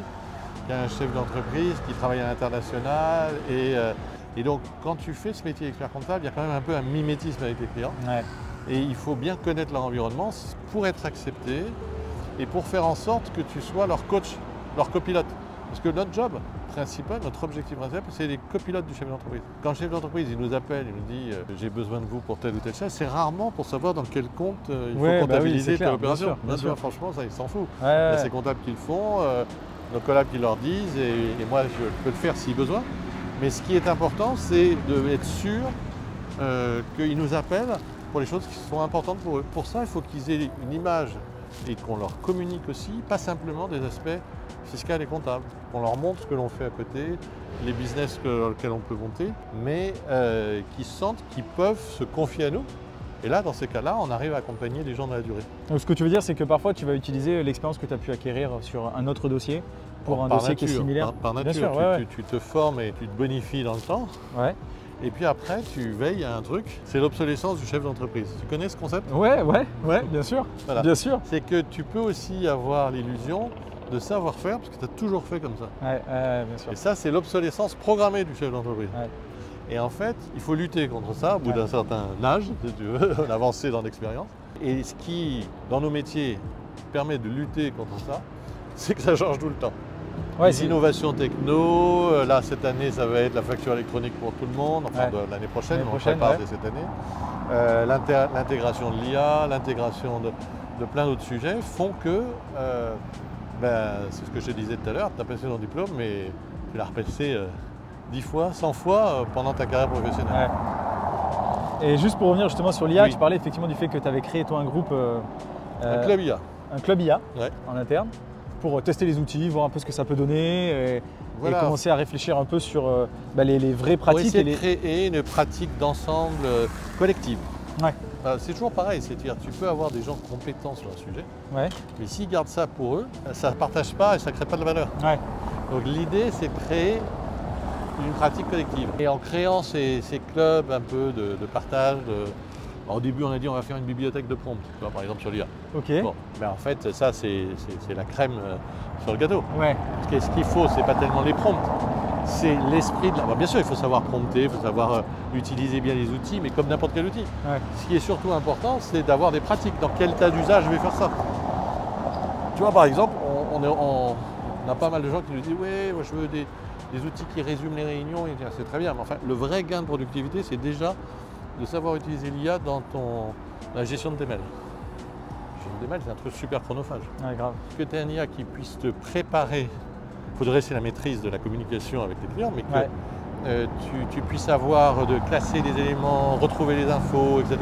qu'à un chef d'entreprise qui travaille à l'international. Et donc, quand tu fais ce métier d'expert comptable, il y a quand même un peu un mimétisme avec les clients. Ouais. Et il faut bien connaître leur environnement pour être accepté et pour faire en sorte que tu sois leur coach, leur copilote. Parce que notre job principal, notre objectif principal, c'est les copilotes du chef d'entreprise. Quand le chef d'entreprise il nous appelle, il nous dit j'ai besoin de vous pour telle ou telle chose, c'est rarement pour savoir dans quel compte il faut Ouais, bah oui, comptabiliser c'est clair, telle opération. bien sûr. Franchement, ça, il s'en fout. Ouais, ouais, C'est les comptables qui le font, nos collabs qui leur disent, et moi je peux le faire si besoin. Mais ce qui est important, c'est d'être sûr qu'ils nous appellent pour les choses qui sont importantes pour eux. Pour ça, il faut qu'ils aient une image et qu'on leur communique aussi, pas simplement des aspects fiscaux et comptables. Qu'on leur montre ce que l'on fait à côté, les business dans lesquels on peut monter, mais qu'ils sentent qu'ils peuvent se confier à nous. Et là, dans ces cas-là, on arrive à accompagner les gens dans la durée. Donc, ce que tu veux dire, c'est que parfois tu vas utiliser l'expérience que tu as pu acquérir sur un autre dossier pour un Par dossier qui est nature, similaire. Par Bien nature, sûr, ouais, tu te formes et tu te bonifies dans le temps. Ouais. Et puis après, tu veilles à un truc, c'est l'obsolescence du chef d'entreprise. Tu connais ce concept? Ouais, bien sûr. Voilà. Bien sûr. C'est que tu peux aussi avoir l'illusion de savoir-faire parce que tu as toujours fait comme ça. Ouais, bien sûr. Et ça, c'est l'obsolescence programmée du chef d'entreprise. Ouais. Et en fait, il faut lutter contre ça au bout d'un certain âge, si tu veux, avancer dans l'expérience. Et ce qui, dans nos métiers, permet de lutter contre ça, c'est que ça change tout le temps. Ouais, Les innovations techno, là cette année ça va être la facture électronique pour tout le monde, enfin Ouais. de l'année prochaine, L'année on prochaine, prépare ouais. dès cette année. L'intégration de l'IA, l'intégration de plein d'autres sujets font que, c'est ce que je te disais tout à l'heure, tu as passé ton diplôme mais tu l'as repassé 10 fois, 100 fois pendant ta carrière professionnelle. Ouais. Et juste pour revenir justement sur l'IA, Oui. tu parlais effectivement du fait que tu avais créé toi un groupe, Un club IA. un club IA Ouais. en interne pour tester les outils, voir un peu ce que ça peut donner et Voilà. commencer à réfléchir un peu sur les vraies Pour pratiques. essayer Et de les... créer une pratique d'ensemble collective. Ouais. C'est toujours pareil, c'est-à-dire tu peux avoir des gens compétents sur un sujet, Ouais. mais s'ils gardent ça pour eux, ça ne partage pas et ça ne crée pas de valeur. Ouais. Donc l'idée, c'est de créer une pratique collective. Et en créant ces clubs un peu de partage, au début on a dit on va faire une bibliothèque de prompt, tu vois, par exemple sur l'IA. Ok. Bon, mais en fait ça c'est la crème sur le gâteau. Ouais. Parce que ce qu'il faut, c'est pas tellement les prompts, c'est l'esprit de la... Bien sûr, il faut savoir prompter, il faut savoir utiliser bien les outils, mais comme n'importe quel outil. Ouais. Ce qui est surtout important, c'est d'avoir des pratiques. Dans quel tas d'usage je vais faire ça? Tu vois, par exemple, on a pas mal de gens qui nous disent « Ouais, moi je veux des outils qui résument les réunions. » C'est très bien, mais enfin, le vrai gain de productivité, c'est déjà de savoir utiliser l'IA dans la gestion de tes mails. La gestion de tes mails, c'est un truc super chronophage. Ouais, grave. Que tu aies un IA qui puisse te préparer, il faudrait c'est la maîtrise de la communication avec tes clients, mais que Ouais. tu puisses avoir de classer les éléments, retrouver les infos, etc.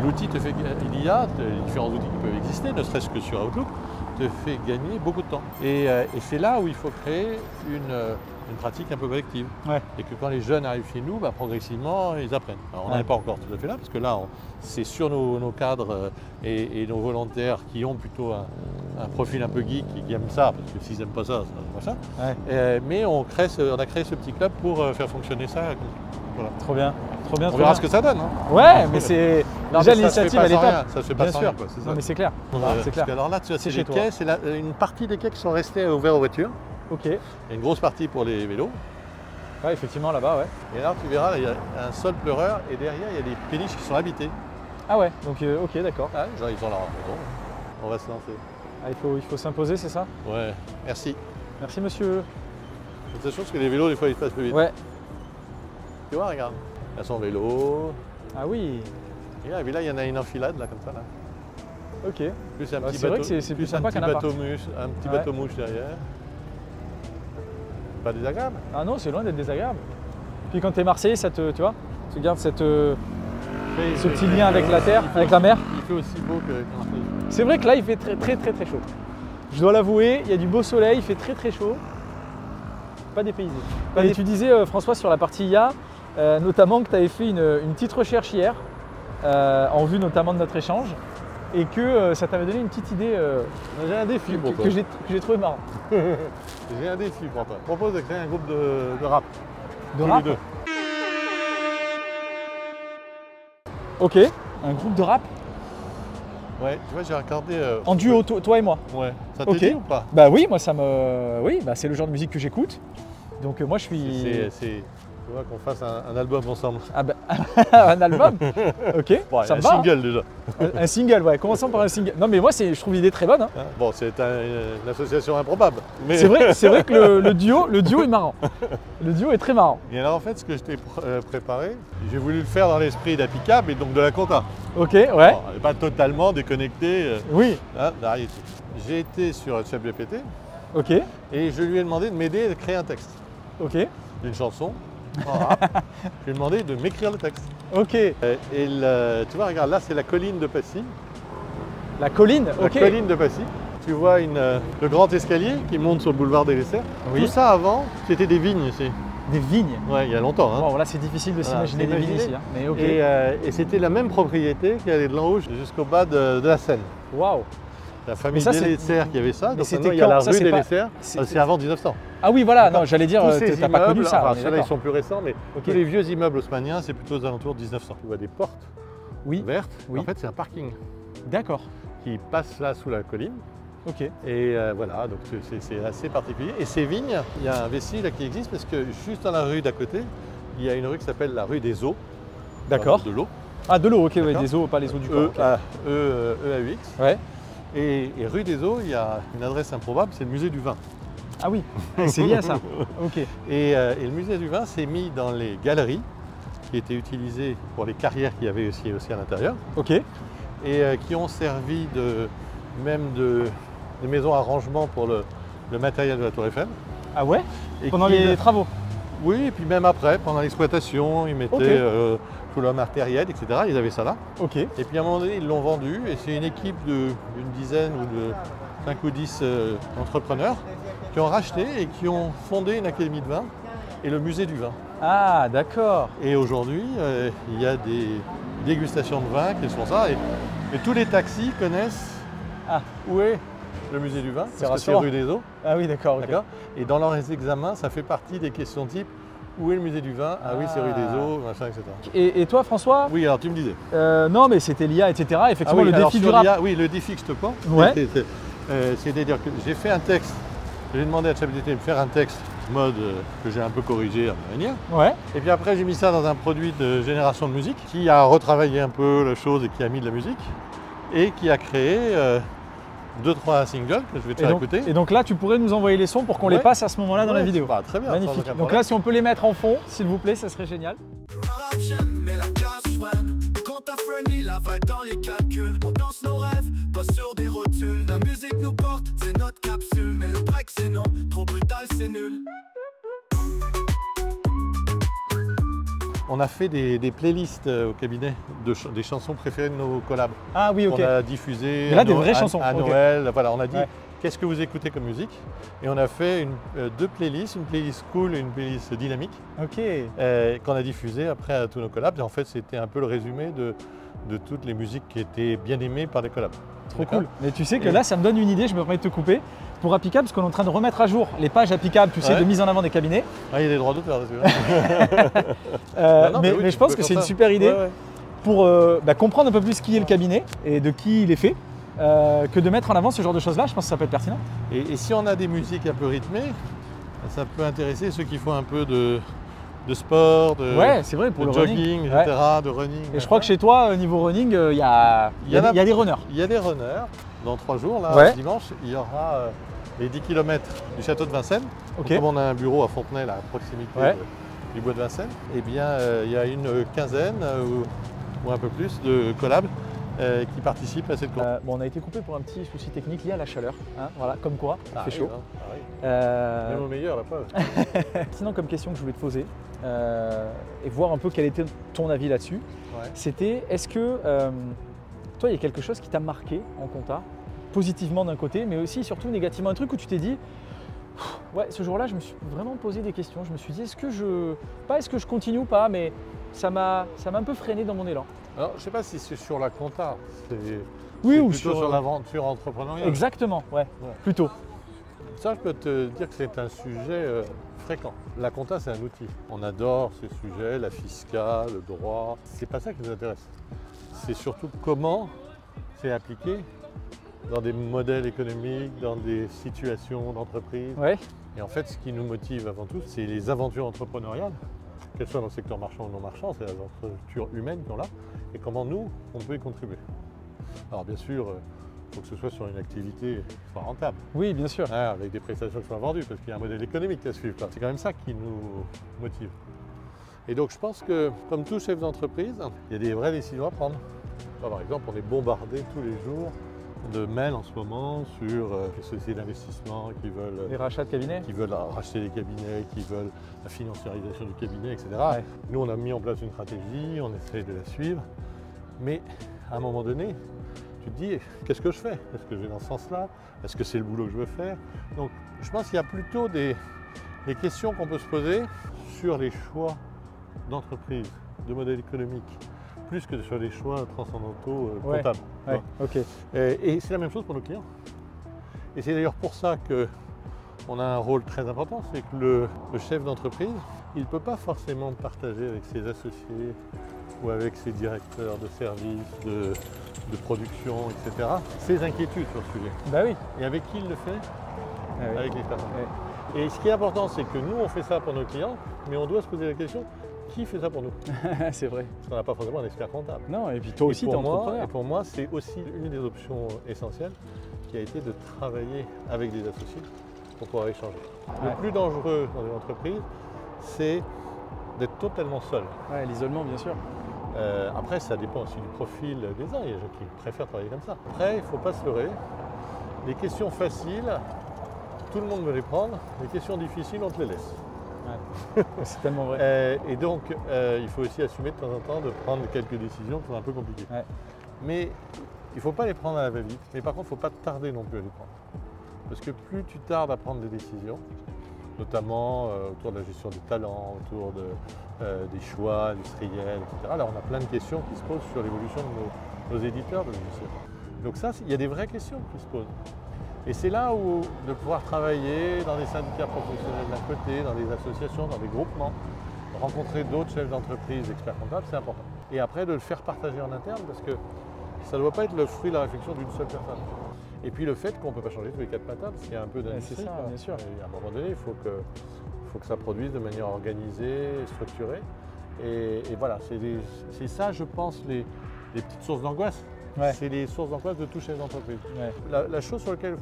L'outil te fait, l'IA, les différents outils qui peuvent exister, ne serait-ce que sur Outlook, te fait gagner beaucoup de temps. Et c'est là où il faut créer une pratique un peu collective. Ouais. Et que quand les jeunes arrivent chez nous, progressivement, ils apprennent. Alors, on n'en est pas encore tout à fait là, parce que là, c'est sur nos cadres et nos volontaires qui ont plutôt un profil un peu geek, qui aiment ça, parce que s'ils n'aiment pas ça, ça machin. Ouais. Mais on a créé ce petit club pour faire fonctionner ça. Voilà. Trop bien. Trop bien. On trop verra bien. ce que ça donne. Hein. Ouais, mais c'est Non, déjà mais ça se fait l'initiative, pas elle est sans top. rien, ça se fait pas Bien sans sûr. rien, quoi, c'est ça. Non, mais c'est clair. C'est Parce clair. que alors là, tu vois, C'est c'est chez les toi. quais, c'est une partie des quais qui sont restés ouverts aux voitures. Ok. Il y a une grosse partie pour les vélos. Ouais, effectivement, là-bas, ouais. Et là, tu verras, là, il y a un sol pleureur et derrière, il y a des péniches qui sont habitées. Ah ouais, donc ok, d'accord. Ah, genre, ils ont leur maison. On va se lancer. Ah, il faut s'imposer, c'est ça? Ouais, merci. Merci monsieur. C'est chose que les vélos, des fois, ils passent plus vite. Ouais. Tu vois, regarde. Il y a son vélo. Ah oui. Et là, il y en a une enfilade, là, comme ça. Là. Ok. Plus un Bah, petit c'est vrai bateau, que c'est plus plus un sympa petit qu'un appart. un petit Ouais. bateau mouche derrière. Pas désagréable. Ah non, c'est loin d'être désagréable. Puis quand tu es Marseillais, ça te, tu vois, tu gardes cette, ce petit lien avec la terre, avec la mer. Il fait aussi beau qu'en Marseille. C'est vrai que là, il fait très chaud. Je dois l'avouer, il y a du beau soleil, il fait très chaud. Pas dépaysé. Et tu disais, François, sur la partie IA, notamment que tu avais fait une petite recherche hier, en vue notamment de notre échange, et que ça t'avait donné une petite idée J'ai un défi pour toi. que j'ai trouvé marrant. J'ai un défi pour toi. Je propose de créer un groupe de rap. De Tous rap les deux. Ok, un groupe de rap Ouais, tu vois, j'ai regardé. en duo, toi et moi. Ouais. Ça te Ok. dit ou pas? Bah oui, moi ça me. Oui, bah c'est le genre de musique que j'écoute. Donc moi je suis. Tu vois, qu'on fasse un album ensemble. Ah bah, un album. Ok, Bon, ça un me va. single déjà. Un single, ouais. Commençons par un single. Non mais moi je trouve l'idée très bonne. Hein. Hein. Bon, c'est une association improbable. Mais... C'est vrai que le duo est marrant. Le duo est très marrant. Et alors en fait, ce que je t'ai préparé, j'ai voulu le faire dans l'esprit d'Appicab et donc de la compta. Ok, ouais. Bon, pas totalement déconnecté. Oui. Hein, d'arrêter. J'ai été sur ChatGPT Ok. et je lui ai demandé de m'aider à créer un texte Ok. d'une chanson. en rap. Je lui ai demandé de m'écrire le texte. Ok. Tu vois, regarde, là c'est la colline de Passy. La colline. La Ok. colline de Passy. Tu vois le grand escalier qui monte sur le boulevard des Essers. Oui. Tout ça avant, c'était des vignes ici. Des vignes. Ouais, il y a longtemps. Hein. Bon, là c'est difficile de s'imaginer des vignes s'imaginer. ici. Hein. Mais ok. Et c'était la même propriété qui allait de l'Enrouge jusqu'au bas de la Seine. Waouh. La famille ça, des c'est- Lesser qui avait ça. Mais Donc c'était maintenant, il y a quand? la Ça, rue c'est des pas- Lesser. c'est- C'est avant 1900. Ah oui, voilà. D'accord. Non, j'allais dire, Tous ces t'as pas connu immeubles, ça. enfin, on est ceux-là ils d'accord. sont plus récents, mais Ok. tous les vieux immeubles haussmanniens, c'est plutôt aux alentours de 1900. Tu vois des portes Oui. vertes. Oui. En fait, c'est un parking D'accord. qui passe là sous la colline. Ok. Et voilà, donc c'est assez particulier. Et ces vignes, il y a un vestige là qui existe parce que juste dans la rue d'à côté, il y a une rue qui s'appelle la rue des Eaux. D'accord. De l'eau. Ah, de l'eau, ok, ouais, D'accord. des eaux, pas les eaux du corps. ok. E-A-U-X. Ouais. Et rue des Eaux, il y a une adresse improbable, c'est le musée du vin. Ah oui, c'est lié à ça. Ok. Et le musée du vin s'est mis dans les galeries qui étaient utilisées pour les carrières qu'il y avait aussi à l'intérieur Ok. et qui ont servi même de maisons à rangement pour le matériel de la Tour Eiffel. Ah ouais. Et Pendant qui- les travaux. Oui, et puis même après, pendant l'exploitation, ils mettaient Ok. tout le matériel, etc. Ils avaient ça là. Ok. Et puis à un moment donné, ils l'ont vendu et c'est une équipe d'une dizaine ou de 5 ou 10 entrepreneurs qui ont racheté et qui ont fondé une académie de vin et le musée du vin. Ah, d'accord. Et aujourd'hui, il y a des dégustations de vin qui font ça et tous les taxis connaissent où est le musée du vin, parce que c'est rassurant. rue des Eaux. Ah oui, d'accord. ok. D'accord. Et dans leurs examens, ça fait partie des questions type où est le musée du vin? Ah oui, c'est rue des Eaux, machin, etc. Et toi, François? Oui, alors tu me disais. Non, mais c'était l'IA, etc. Effectivement, oui, le alors défi du sur rap. l'IA, oui, le défi que je te prends, Ouais. c'est-à-dire que j'ai fait un texte, j'ai demandé à ChatGPT de me faire un texte mode que j'ai un peu corrigé à ma manière. Ouais. Et puis après, j'ai mis ça dans un produit de génération de musique qui a retravaillé un peu la chose et qui a mis de la musique et qui a créé 2-3 singles que je vais te faire écouter. Et donc là, tu pourrais nous envoyer les sons pour qu'on les Ouais. passe à ce moment-là dans la Ouais, vidéo. bah, très bien. sans Magnifique. aucun Donc problème. là, si on peut les mettre en fond, s'il vous plaît, ça serait génial. Mais la cash fan, compte à friendly, la vibe dans les calculs. On danse nos rêves, pas sur des rotules. La musique nous porte, c'est notre capsule. Mais le break c'est non, trop brutal c'est nul. On a fait des playlists au cabinet des chansons préférées de nos collabs. Ah oui, ok. On a diffusé Mais là, à des vraies à- chansons, à ok. Noël. Voilà, on a dit Ouais. qu'est-ce que vous écoutez comme musique. Et on a fait deux playlists, une playlist cool et une playlist dynamique, Ok. qu'on a diffusée après à tous nos collabs. Et en fait, c'était un peu le résumé de toutes les musiques qui étaient bien aimées par les collabs. Trop D'accord. cool. Mais tu sais que Et- là, ça me donne une idée, je me permets de te couper. Pour Appicab, parce qu'on est en train de remettre à jour les pages Appicab, tu sais, Ouais. de mise en avant des cabinets. Ah, il y a des droits d'auteur dessus. Non, mais oui, mais tu je pense peux que faire c'est une ça. super idée Ouais, ouais. pour comprendre un peu plus qui est le cabinet et de qui il est fait, que de mettre en avant ce genre de choses-là. Je pense que ça peut être pertinent. Et si on a des musiques un peu rythmées, ça peut intéresser ceux qui font un peu de sport, Ouais, c'est vrai, pour de le jogging, running. etc., Ouais. de running. Et je crois que chez toi, au niveau running, il y a des runners. Il y a des runners. Dans 3 jours, là, Ouais. dimanche, il y aura les 10 km du château de Vincennes. Ok. Donc, comme on a un bureau à Fontenay, là, à proximité Ouais. du bois de Vincennes, eh bien, il y a une quinzaine ou un peu plus de collabs qui participent à cette course. Bon, on a été coupé pour un petit souci technique lié à la chaleur. Hein, voilà, comme quoi, il fait chaud. Même au meilleur, la preuve. Sinon, comme question que je voulais te poser, et voir un peu quel était ton avis là-dessus, Ouais. c'était est-ce que toi, il y a quelque chose qui t'a marqué en compta, positivement d'un côté, mais aussi surtout négativement, un truc où tu t'es dit, ouais, ce jour-là, je me suis vraiment posé des questions. Je me suis dit, est-ce que je continue ou pas, mais ça m'a un peu freiné dans mon élan. Alors, je ne sais pas si c'est sur la compta, Oui, c'est ou plutôt sur l'aventure entrepreneuriale. Exactement, ouais, Ouais. plutôt. Ça, je peux te dire que c'est un sujet fréquent. La compta, c'est un outil. On adore ces sujets, la fiscale, le droit. C'est pas ça qui nous intéresse. C'est surtout comment c'est appliqué dans des modèles économiques, dans des situations d'entreprise. Ouais, Et en fait, ce qui nous motive avant tout, c'est les aventures entrepreneuriales, qu'elles soient dans le secteur marchand ou non marchand, c'est les aventures humaines qu'on a, et comment nous, on peut y contribuer. Alors bien sûr, il faut que ce soit sur une activité qui soit rentable, oui, bien sûr. hein, avec des prestations qui soient vendues, parce qu'il y a un modèle économique à suivre. C'est quand même ça qui nous motive. Et donc je pense que, comme tout chef d'entreprise, il y a des vraies décisions à prendre. Par exemple, on est bombardé tous les jours de mails en ce moment sur les sociétés d'investissement qui veulent Les rachats de cabinets. racheter des cabinets, qui veulent la financiarisation du cabinet, etc. Ouais. Nous, on a mis en place une stratégie, on essaie de la suivre, mais à un moment donné, tu te dis, qu'est-ce que je fais? Est-ce que je vais dans ce sens-là? Est-ce que c'est le boulot que je veux faire? Donc, je pense qu'il y a plutôt des questions qu'on peut se poser sur les choix d'entreprise, de modèle économique, plus que sur les choix transcendantaux Ouais. comptables. Ouais, ok. Et c'est la même chose pour nos clients. Et c'est d'ailleurs pour ça qu'on a un rôle très important, c'est que le chef d'entreprise, il ne peut pas forcément partager avec ses associés ou avec ses directeurs de services, de production, etc., ses inquiétudes sur ce sujet. Bah oui. Et avec qui il le fait? Ah oui. Avec les personnes. Et ce qui est important, c'est que nous, on fait ça pour nos clients, mais on doit se poser la question, qui fait ça pour nous? C'est vrai. Parce qu'on n'a pas forcément un expert comptable. Non, et puis toi aussi, tu es entrepreneur. Et pour moi, c'est aussi une des options essentielles qui a été de travailler avec des associés pour pouvoir échanger. Ouais. Le plus dangereux dans une entreprise, c'est d'être totalement seul. Ouais, l'isolement, bien sûr. Après, ça dépend aussi du profil des uns. Il y a des gens qui préfèrent travailler comme ça. Après, il ne faut pas se leurrer. Les questions faciles, tout le monde veut les prendre. Les questions difficiles, on te les laisse. Ouais. C'est tellement vrai. Et donc, il faut aussi assumer de temps en temps de prendre quelques décisions qui sont un peu compliquées. Ouais. Mais il ne faut pas les prendre à la va-vite. Mais par contre, il ne faut pas tarder non plus à les prendre. Parce que plus tu tardes à prendre des décisions, notamment autour de la gestion des talents, autour des choix industriels, etc. Là, on a plein de questions qui se posent sur l'évolution de nos éditeurs de logiciels. Donc ça, il y a des vraies questions qui se posent. Et c'est là où de pouvoir travailler dans des syndicats professionnels d'un côté, dans des associations, dans des groupements, rencontrer d'autres chefs d'entreprise, experts comptables, c'est important. Et après, de le faire partager en interne, parce que ça ne doit pas être le fruit de la réflexion d'une seule personne. Et puis le fait qu'on ne peut pas changer tous les 4 matins, parce qu'il y a un peu d'industrie. c'est ça, quoi. bien sûr. Et à un moment donné, il faut que ça produise de manière organisée, structurée. Et voilà, c'est ça, je pense, les petites sources d'angoisse. Ouais. C'est les sources d'angoisse de tout chef d'entreprise. Ouais. La chose sur laquelle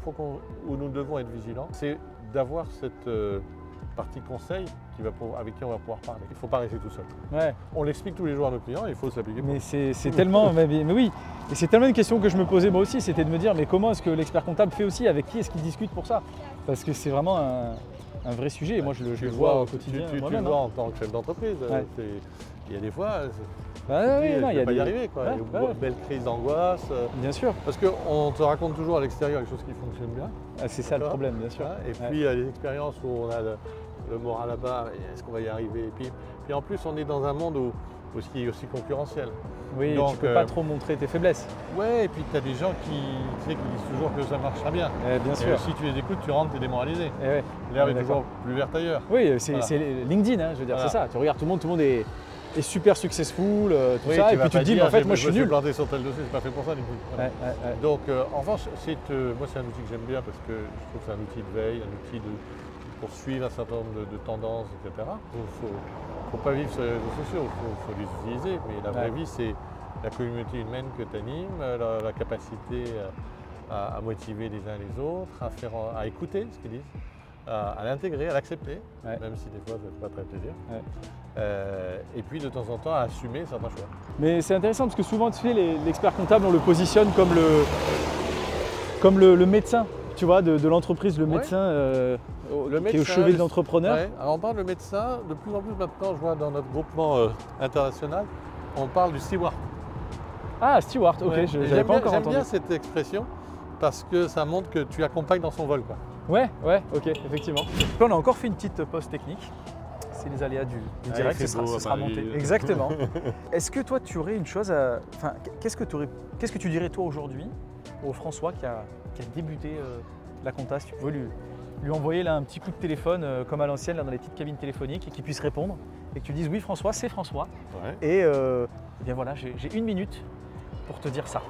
où nous devons être vigilants, c'est d'avoir cette partie conseil avec qui on va pouvoir parler. Il ne faut pas rester tout seul. Ouais. On l'explique tous les jours à nos clients, il faut s'appliquer. Mais c'est tellement. mais oui, et c'est tellement une question que je me posais moi aussi, c'était de me dire mais comment est-ce que l'expert comptable fait aussi, avec qui est-ce qu'il discute pour ça? Parce que c'est vraiment un vrai sujet et moi je le vois au quotidien. Tu le moi-même, vois hein. en tant que chef d'entreprise. Ouais. Il y a des fois, Bah oui, je non, ne il y a vais pas y des- arriver. Quoi. Ouais, Il y a ouais. une belle crise d'angoisse. Bien sûr, Parce qu'on te raconte toujours à l'extérieur les choses qui fonctionnent bien. Ah, c'est ça le D'accord. problème, bien sûr. Hein, et Ouais. puis il y a des expériences où on a le moral à bas, et est-ce qu'on va y arriver? Et puis en plus, on est dans un monde qui est aussi concurrentiel. Oui, Donc, tu peux pas trop montrer tes faiblesses. Ouais, et puis tu as des gens qui disent toujours que ça marchera bien. Bien Et sûr. si tu les écoutes, tu rentres, tu es démoralisé. Eh ouais. L'herbe On est est toujours plus verte ailleurs. Oui, c'est Voilà. c'est LinkedIn, hein, je veux dire, Voilà. c'est ça. Tu regardes tout le monde est super successful, tout Oui, ça, et vas puis tu pas te dis, mais dire, en fait, moi je suis me nul. planté sur tel dossier, c'est pas fait pour ça du coup. Voilà. Ouais, ouais, ouais. Donc en revanche, moi c'est un outil que j'aime bien parce que je trouve que c'est un outil de veille, un outil pour suivre un certain nombre de tendances, etc. Il ne faut pas vivre sur les réseaux sociaux, il faut les utiliser, mais la vraie Ouais. vie c'est la communauté humaine que tu animes, la capacité à motiver les uns les autres, à écouter ce qu'ils disent, à l'intégrer, à l'accepter, Ouais. même si des fois ça ne fait pas très plaisir. Ouais. Et puis de temps en temps à assumer certains choix. Mais c'est intéressant parce que souvent, tu sais, l'expert comptable, on le positionne comme le médecin, tu vois, de l'entreprise, le Ouais. médecin qui est au médecin, chevet de l'entrepreneur. Ouais. Alors on parle de médecin, de plus en plus maintenant, je vois dans notre groupement international, on parle du steward. Ah, Stewart, ok, Ouais. je Et n'avais pas encore j'aime entendu. bien cette expression parce que ça montre que tu accompagnes dans son vol, quoi. Ouais, ok, effectivement. Là, on a encore fait une petite pause technique. C'est les aléas du Ah, direct, il ce fait beau sera à Paris. monté. Exactement. Est-ce que toi, tu aurais une chose à. Enfin, qu'est-ce que tu dirais toi aujourd'hui au François qui a débuté la compta, si tu pouvais lui envoyer là un petit coup de téléphone comme à l'ancienne, là, dans les petites cabines téléphoniques, et qu'il puisse répondre, et que tu dises oui François, c'est François. Ouais. Et eh bien voilà, j'ai 1 minute pour te dire ça.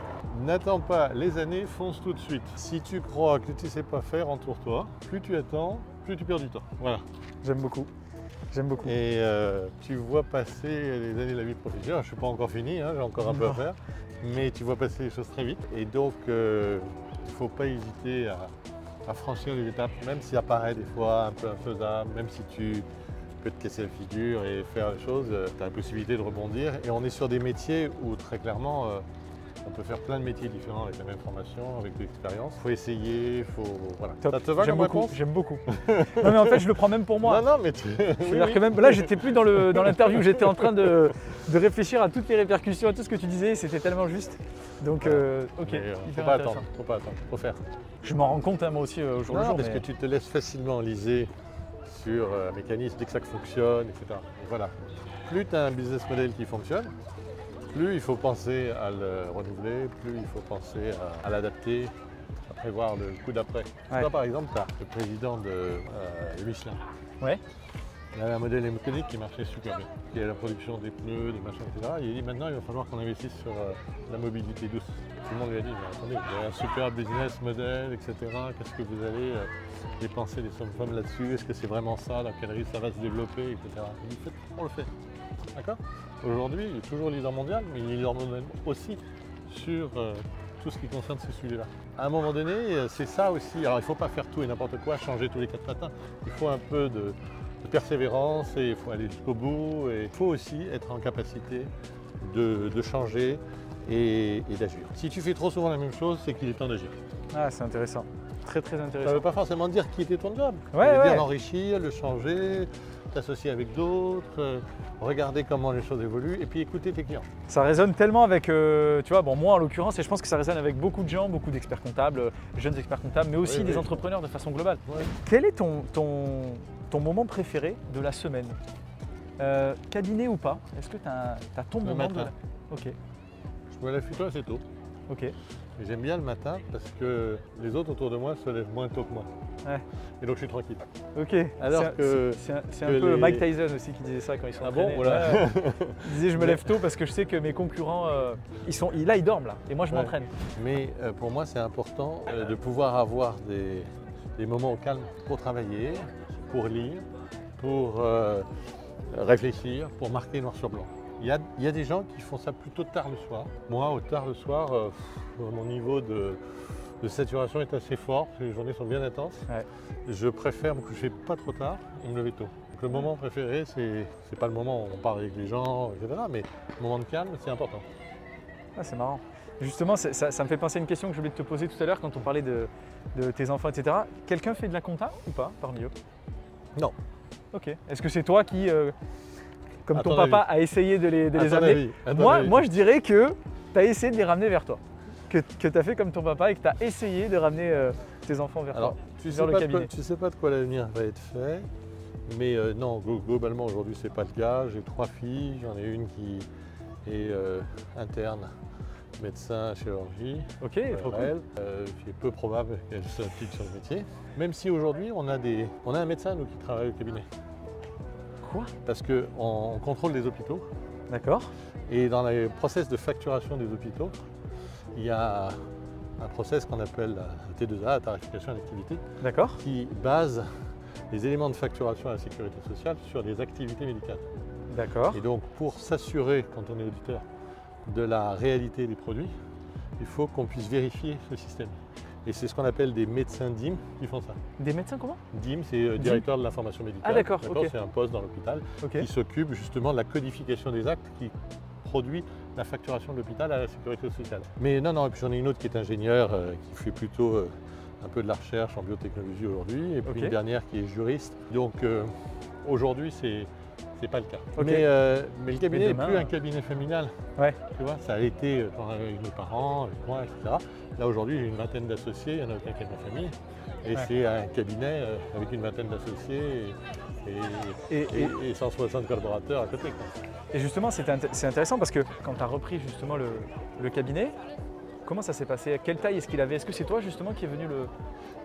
N'attends pas les années, fonce tout de suite. Si tu crois que tu ne sais pas faire, entoure-toi. Plus tu attends, plus tu perds du temps. Voilà. J'aime beaucoup. J'aime beaucoup. Et tu vois passer les années de la vie professionnelle. Je ne suis pas encore fini, hein, j'ai encore un peu à faire. Mais tu vois passer les choses très vite. Et donc, il ne faut pas hésiter à franchir les étapes, même si ça paraît des fois un peu infaisable, même si tu peux te casser la figure et faire les choses, tu as la possibilité de rebondir. Et on est sur des métiers où très clairement, on peut faire plein de métiers différents avec la même formation, avec de l'expérience. Il faut essayer, il faut... Voilà. Top. Ça te va J'aime comme beaucoup. réponse? J'aime beaucoup. Non mais en fait, je le prends même pour moi. Non, non, mais tu... C'est-à-dire que même là, j'étais plus dans l'interview, j'étais en train de réfléchir à toutes les répercussions, à tout ce que tu disais, c'était tellement juste. Donc, ok, Mais, faut hyper pas intéressant. attendre, faut pas attendre, faut faire. Je m'en rends compte hein, moi aussi au jour le Non, jour. parce mais- que tu te laisses facilement liser sur un mécanisme dès que ça fonctionne, etc. Et voilà. Plus tu as un business model qui fonctionne, plus il faut penser à le renouveler, plus il faut penser à l'adapter, à prévoir le coup d'après. Ouais. Toi, par exemple, tu as le président de Michelin. Ouais. Il avait un modèle mécanique qui marchait super bien. Il y a la production des pneus, des machins, etc. Il a dit maintenant il va falloir qu'on investisse sur la mobilité douce. Tout le monde lui a dit, mais attendez, vous avez un super business model, etc. Qu'est-ce que vous allez dépenser des sommes là-dessus? Est-ce que c'est vraiment ça? Dans quel risque ça va se développer, etc. Il dit, on le fait. D'accord? Aujourd'hui, il est toujours leader mondial, mais il est leader mondial aussi sur tout ce qui concerne ces sujets-là. À un moment donné, c'est ça aussi. Alors il ne faut pas faire tout et n'importe quoi, changer tous les 4 matins. Il faut un peu de persévérance et il faut aller jusqu'au bout. Et il faut aussi être en capacité de changer et d'agir. Si tu fais trop souvent la même chose, c'est qu'il est temps d'agir. Ah, c'est intéressant. Très très Ça ne intéressant. veut pas forcément dire quitter ton job. Ouais, Ça veut ouais. dire l'enrichir, le changer, t'associer avec d'autres, regarder comment les choses évoluent et puis écouter tes clients. Ça résonne tellement avec, tu vois, bon moi en l'occurrence, et je pense que ça résonne avec beaucoup de gens, beaucoup d'experts comptables, jeunes experts comptables, mais aussi Oui, des oui. entrepreneurs de façon globale. Ouais. Quel est ton moment préféré de la semaine? Cabinet ou pas? Est-ce que tu as ton Le moment de matin. Ok, Je me lève plutôt assez tôt. ok. Et j'aime bien le matin parce que les autres autour de moi se lèvent moins tôt que moi. Ouais. Et donc je suis tranquille. Ok. Alors C'est- que- c'est un que peu les- Mike Tyson aussi qui disait ça quand ils sont Ah bon, entraînés. voilà. Ouais. Il disait je me lève tôt parce que je sais que mes concurrents ils dorment là et moi je Ouais. m'entraîne. Mais pour moi, c'est important de pouvoir avoir des moments au calme pour travailler, pour lire, pour réfléchir, pour marquer noir sur blanc. Il y a des gens qui font ça plutôt tard le soir. Moi, au tard le soir, mon niveau de saturation est assez fort, parce que les journées sont bien intenses. Ouais. Je préfère me coucher pas trop tard et me lever tôt. Donc, le moment préféré, c'est pas le moment où on parle avec les gens, etc. Mais le moment de calme, c'est important. Ah, c'est marrant. Justement, ça me fait penser à une question que je voulais te poser tout à l'heure quand on parlait de tes enfants, etc. Quelqu'un fait de la compta ou pas parmi eux? Non. Ok. Est-ce que c'est toi qui, comme À ton ton papa, avis. a essayé de les À ton amener? avis, à ton Moi, avis. moi, je dirais que tu as essayé de les ramener vers toi. Que tu as fait comme ton papa et que tu as essayé de ramener tes enfants vers Alors, toi. tu vers le sais cabinet. sais pas de quoi l'avenir va être fait, mais non, globalement aujourd'hui c'est pas le cas. J'ai 3 filles, j'en ai une qui est interne, médecin chirurgie. Ok, trop cool. Elle, c'est peu probable qu'elle s'implique sur le métier. Même si aujourd'hui on a un médecin nous qui travaille au cabinet, Quoi? parce qu'on contrôle les hôpitaux D'accord. et dans les process de facturation des hôpitaux, il y a un process qu'on appelle la T2A, la tarification d'activité, D'accord. qui base les éléments de facturation à la sécurité sociale sur des activités médicales. D'accord. Et donc pour s'assurer, quand on est auditeur, de la réalité des produits, il faut qu'on puisse vérifier ce système. Et c'est ce qu'on appelle des médecins DIM qui font ça. Des médecins comment? DIM, c'est directeur de l'information médicale. Ah d'accord, ok. C'est un poste dans l'hôpital qui s'occupe justement de la codification des actes qui produit la facturation de l'hôpital à la sécurité sociale. Mais non, et puis j'en ai une autre qui est ingénieure, qui fait plutôt un peu de la recherche en biotechnologie aujourd'hui, et puis une dernière qui est juriste. Donc aujourd'hui, c'est pas le cas. Mais le cabinet n'est plus un cabinet familial. Tu vois, ça a été avec mes parents, avec moi, etc. Là aujourd'hui, j'ai une vingtaine d'associés, il n'y en a aucun qui est ma famille. Et c'est un cabinet avec une vingtaine d'associés et 160 collaborateurs à côté. Et justement, c'est intéressant parce que quand tu as repris justement le cabinet, comment ça s'est passé? Quelle taille est-ce qu'il avait? Est-ce que c'est toi justement qui est venu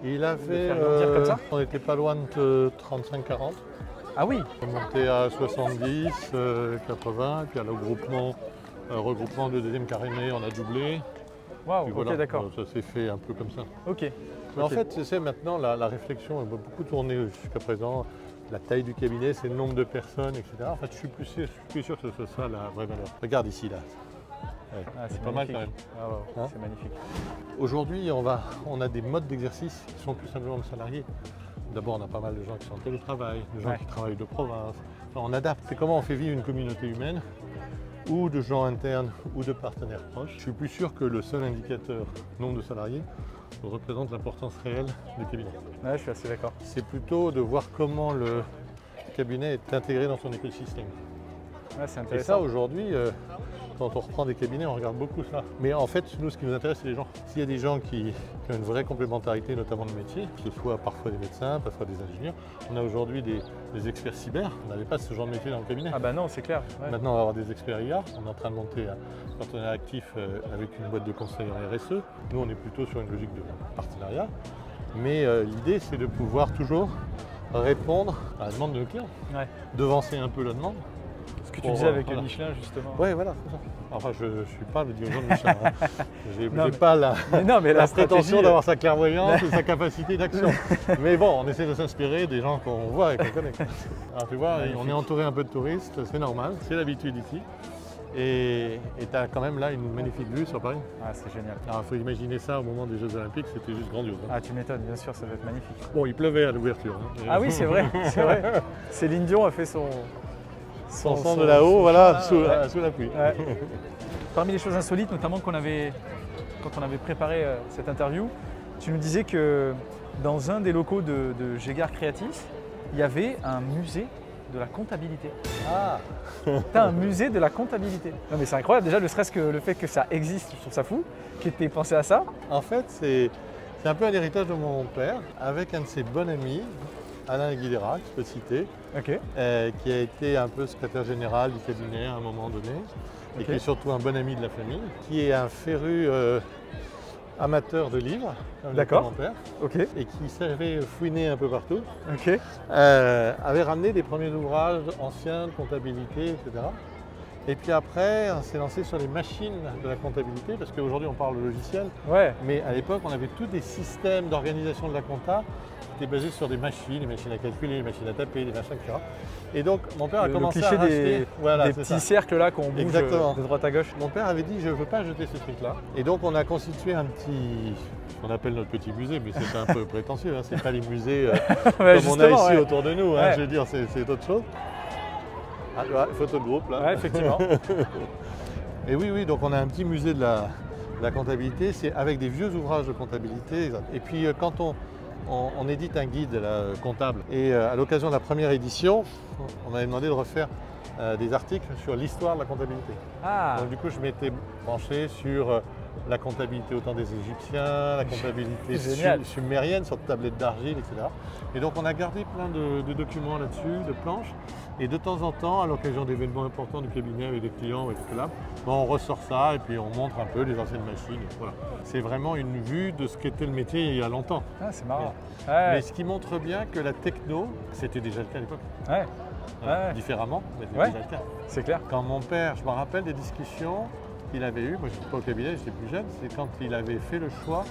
Il avait, faire grandir comme ça? On n'était pas loin de 35-40. Ah oui. On est monté à 70, 80, puis à regroupement de deuxième carénée, on a doublé. Waouh, voilà, ok, d'accord. Ça s'est fait un peu comme ça. Ok. Mais en fait, tu sais, maintenant, la réflexion a beaucoup tourné jusqu'à présent. La taille du cabinet, c'est le nombre de personnes, etc. En fait, je suis plus sûr que ce soit ça la vraie valeur. Regarde ici, là. Ouais, c'est pas mal quand même. Ah, wow, c'est magnifique. Aujourd'hui, on a des modes d'exercice qui sont plus simplement de salariés. D'abord, on a pas mal de gens qui sont en télétravail, de gens qui travaillent de province. Enfin, on adapte. C'est comment on fait vivre une communauté humaine, ou de gens internes, ou de partenaires proches. Je suis plus sûr que le seul indicateur nombre de salariés représente l'importance réelle du cabinet. Ouais, je suis assez d'accord. C'est plutôt de voir comment le cabinet est intégré dans son écosystème. Ouais, c'est intéressant. Et ça, aujourd'hui, quand on reprend des cabinets, on regarde beaucoup ça. Mais en fait, nous, ce qui nous intéresse, c'est les gens. S'il y a des gens qui ont une vraie complémentarité, notamment de métier, que ce soit parfois des médecins, parfois des ingénieurs, on a aujourd'hui des experts cyber. On n'avait pas ce genre de métier dans le cabinet. Ah bah non, c'est clair. Ouais. Maintenant, on va avoir des experts IA. On est en train de monter un partenariat actif avec une boîte de conseil en RSE. Nous, on est plutôt sur une logique de partenariat. Mais l'idée, c'est de pouvoir toujours répondre à la demande de nos clients. Devancer un peu la demande. Ce que tu disais avec Michelin, justement. Oui, voilà, c'est ça. Enfin, je ne suis pas le dirigeant de Michelin. Je n'ai pas la prétention d'avoir sa clairvoyance ou sa capacité d'action. Mais bon, on essaie de s'inspirer des gens qu'on voit et qu'on connaît. Alors, tu vois, on est entouré un peu de touristes, c'est normal, c'est l'habitude ici. Et tu as quand même là une magnifique vue sur Paris. Ah, c'est génial. Alors, il faut imaginer ça au moment des Jeux Olympiques, c'était juste grandiose. Hein. Ah, tu m'étonnes, bien sûr, ça va être magnifique. Bon, il pleuvait à l'ouverture. Hein. Ah oui, c'est vrai, c'est vrai. Céline Dion a fait son de là-haut, voilà, sous la pluie. Ouais. Parmi les choses insolites, notamment quand on avait préparé cette interview, tu nous disais que dans un des locaux de Gégard Creatis, il y avait un musée de la comptabilité. Ah. T'as un musée de la comptabilité. Non mais c'est incroyable, déjà ne serait-ce que le fait que ça existe, je trouve ça fou, qu'il t'ait pensé à ça. En fait, c'est un peu un héritage de mon père, avec un de ses bons amis, Alain Guidera, que je peux citer, qui a été un peu secrétaire général du cabinet à un moment donné, et qui est surtout un bon ami de la famille, qui est un féru amateur de livres, comme mon père, et qui savait fouiner un peu partout, avait ramené des premiers ouvrages anciens de comptabilité, etc. Et puis après, on s'est lancé sur les machines de la comptabilité, parce qu'aujourd'hui on parle de logiciel, mais à l'époque on avait tous des systèmes d'organisation de la compta qui étaient basés sur des machines à calculer, des machines à taper, des machins, etc. Et donc mon père a commencé à racheter des petits cercles là qu'on bouge de droite à gauche. Mon père avait dit je ne veux pas jeter ce truc-là. Et donc on a constitué un petit, ce qu'on appelle notre petit musée, mais c'est un peu prétentieux, hein, c'est pas les musées comme on a ici autour de nous, hein, je veux dire, c'est autre chose. Ah, photo de groupe là. Ouais, effectivement. Et oui, donc on a un petit musée de la comptabilité, c'est avec des vieux ouvrages de comptabilité. Et puis quand on édite un guide comptable, et à l'occasion de la première édition, on m'avait demandé de refaire des articles sur l'histoire de la comptabilité. Donc du coup, je m'étais branché sur la comptabilité au temps des Égyptiens, la comptabilité sumérienne sur tablettes d'argile, etc. Et donc on a gardé plein de documents là-dessus, de planches. Et de temps en temps, à l'occasion d'événements importants du cabinet avec des clients, etc., on ressort ça et puis on montre un peu les anciennes machines. Voilà. C'est vraiment une vue de ce qu'était le métier il y a longtemps. Ah, c'est marrant. Mais ce qui montre bien que la techno, c'était déjà le cas à l'époque. Différemment, mais c'était déjà le cas. C'est clair. Quand mon père, je me rappelle des discussions qu'il avait eues, moi je n'étais pas au cabinet, j'étais plus jeune, c'est quand il avait fait le choix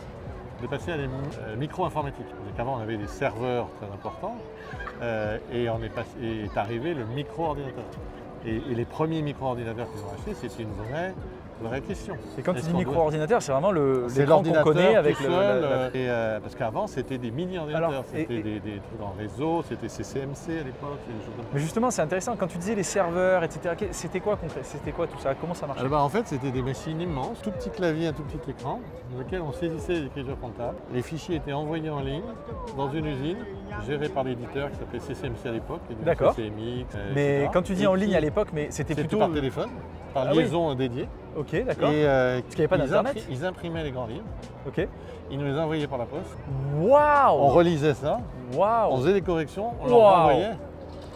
de passer à la micro-informatique. Avant, on avait des serveurs très importants et est arrivé le micro-ordinateur. Et les premiers micro-ordinateurs qu'ils ont achetés, c'était une vraie vraie question. Et quand tu Est-ce dis qu'on doit- micro-ordinateur, c'est vraiment C'est l'écran qu'on l'ordinateur connaît avec tout le. seul, parce qu'avant c'était des mini-ordinateurs, Alors, c'était et- des trucs en réseau, c'était CCMC à l'époque, des choses comme ça. Mais justement, c'est intéressant. Quand tu disais les serveurs, etc., c'était quoi concret? C'était quoi tout ça? Comment ça marchait? Alors, en fait, c'était des machines immenses, tout petit clavier, un tout petit écran, dans lequel on saisissait les écritures comptables. Les fichiers étaient envoyés en ligne dans une usine, gérée par l'éditeur qui s'appelait CCMC à l'époque, et donc D'accord. CCMX, Mais etc. quand tu dis Et en ligne qui- à l'époque, mais c'était c'était plutôt. par téléphone, par Ah oui. liaison dédiée. Ok, d'accord. Et Parce qu'il n'y avait pas ils d'internet. ils imprimaient les grands livres, Ok. ils nous les envoyaient par la poste, on Waouh! relisait ça, on Waouh! faisait des corrections, on leur Waouh. renvoyait,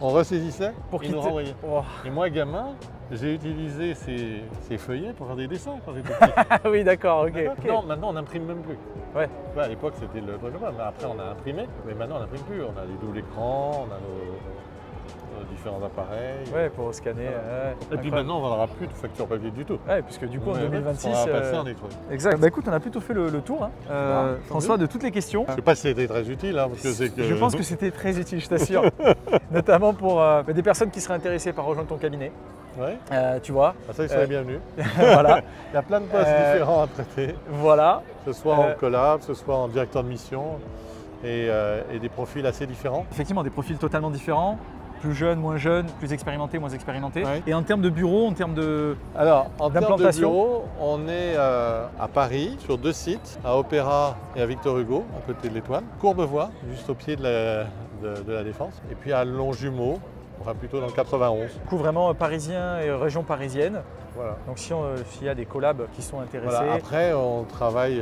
on ressaisissait, Pour ils qu'ils nous te- renvoyaient. Waouh. Et moi, gamin, j'ai utilisé ces feuillets pour faire des dessins quand j'étais petit. Ah oui, d'accord, ok. ok. Non, maintenant on n'imprime même plus. Ouais. À l'époque c'était le truc, mais après on a imprimé, mais maintenant on n'imprime plus. On a des doubles écrans, on a nos différents appareils. Ouais, pour scanner. Voilà. ouais, Et puis incroyable. maintenant on ne vendra plus de facture papier du tout. Ouais, puisque du coup en Ouais, 2026. On va passer en électronique. Exact. Bah écoute, on a plutôt fait le tour, hein. tant François, mieux. de toutes les questions. Je ne sais pas si c'était très utile, hein, parce que c'est que. Je pense que c'était très utile, je t'assure. Notamment pour des personnes qui seraient intéressées par rejoindre ton cabinet. Ouais, Tu vois. ah, ça ils seraient bienvenus. Voilà. Il y a plein de postes différents à traiter, Voilà. que ce soit en collab, que ce soit en directeur de mission, et des profils assez différents. Effectivement, des profils totalement différents. Plus jeunes, moins jeunes, plus expérimentés, moins expérimentés. Ouais. Et en termes de bureau, en termes de. Alors, en termes de D'implantation. bureau, on est à Paris, sur 2 sites, à Opéra et à Victor Hugo, à côté de l'Étoile. Courbevoie, juste au pied de la Défense. Et puis à Longjumeau, enfin plutôt dans le 91. Du coup, vraiment parisien et région parisienne. Voilà. Donc, s'il y a des collabs qui sont intéressés. Voilà. Après, on travaille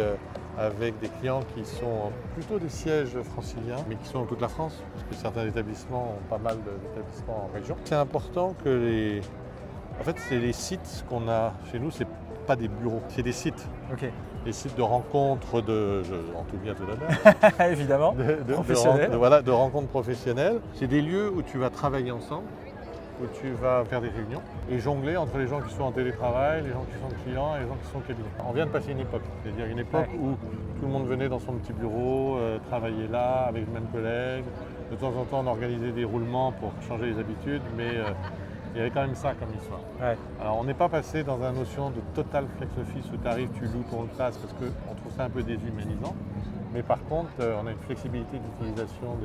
avec des clients qui sont plutôt des sièges franciliens, mais qui sont dans toute la France, parce que certains établissements ont pas mal d'établissements en région. C'est important que les... En fait, c'est les sites qu'on a chez nous, c'est pas des bureaux, c'est des sites. Ok. Des sites de rencontres en tout bien tout d'honneur, Évidemment. Professionnels. voilà, de rencontres professionnelles. C'est des lieux où tu vas travailler ensemble, où tu vas faire des réunions et jongler entre les gens qui sont en télétravail, les gens qui sont clients et les gens qui sont au cabinet. On vient de passer une époque, c'est-à-dire une époque où tout le monde venait dans son petit bureau, travailler là avec les mêmes collègues. De temps en temps, on organisait des roulements pour changer les habitudes, mais il y avait quand même ça comme histoire. Ouais. Alors on n'est pas passé dans une notion de total flex office où tu arrives, tu loues ton place parce qu'on trouve ça un peu déshumanisant. Mais par contre, on a une flexibilité d'utilisation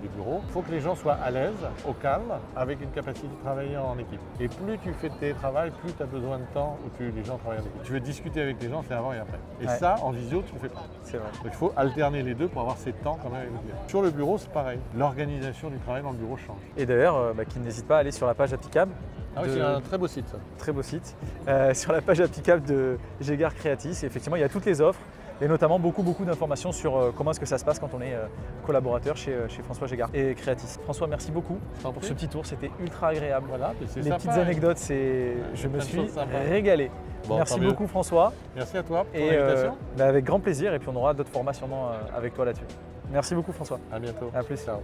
des bureaux. Il faut que les gens soient à l'aise, au calme, avec une capacité de travailler en équipe. Et plus tu fais de télétravail, plus tu as besoin de temps où les gens travaillent en équipe. Tu veux discuter avec les gens, c'est avant et après. Et Ouais. ça, en visio, tu ne le fais pas. C'est vrai. Donc il faut alterner les deux pour avoir ces temps quand même avec les clients. Sur le bureau, c'est pareil. L'organisation du travail dans le bureau change. Et d'ailleurs, qu'ils n'hésitent pas à aller sur la page applicable. Ah oui, de- c'est un très beau site ça. Très beau site. Sur la page applicable de Gégard Creatis. Et effectivement, il y a toutes les offres et notamment beaucoup d'informations sur comment est-ce que ça se passe quand on est collaborateur chez François Gégard et Creatis. François, merci beaucoup t'en pour prie. ce petit tour. C'était ultra agréable. Voilà, et c'est Les sympa, petites hein. anecdotes, je me plein de suis choses sympas. régalé. Bon, Merci tant mieux. beaucoup François. Merci à toi pour Et l'invitation. avec grand plaisir. Et puis on aura d'autres formations avec toi là-dessus. Merci beaucoup François. À bientôt. À plus. Ciao.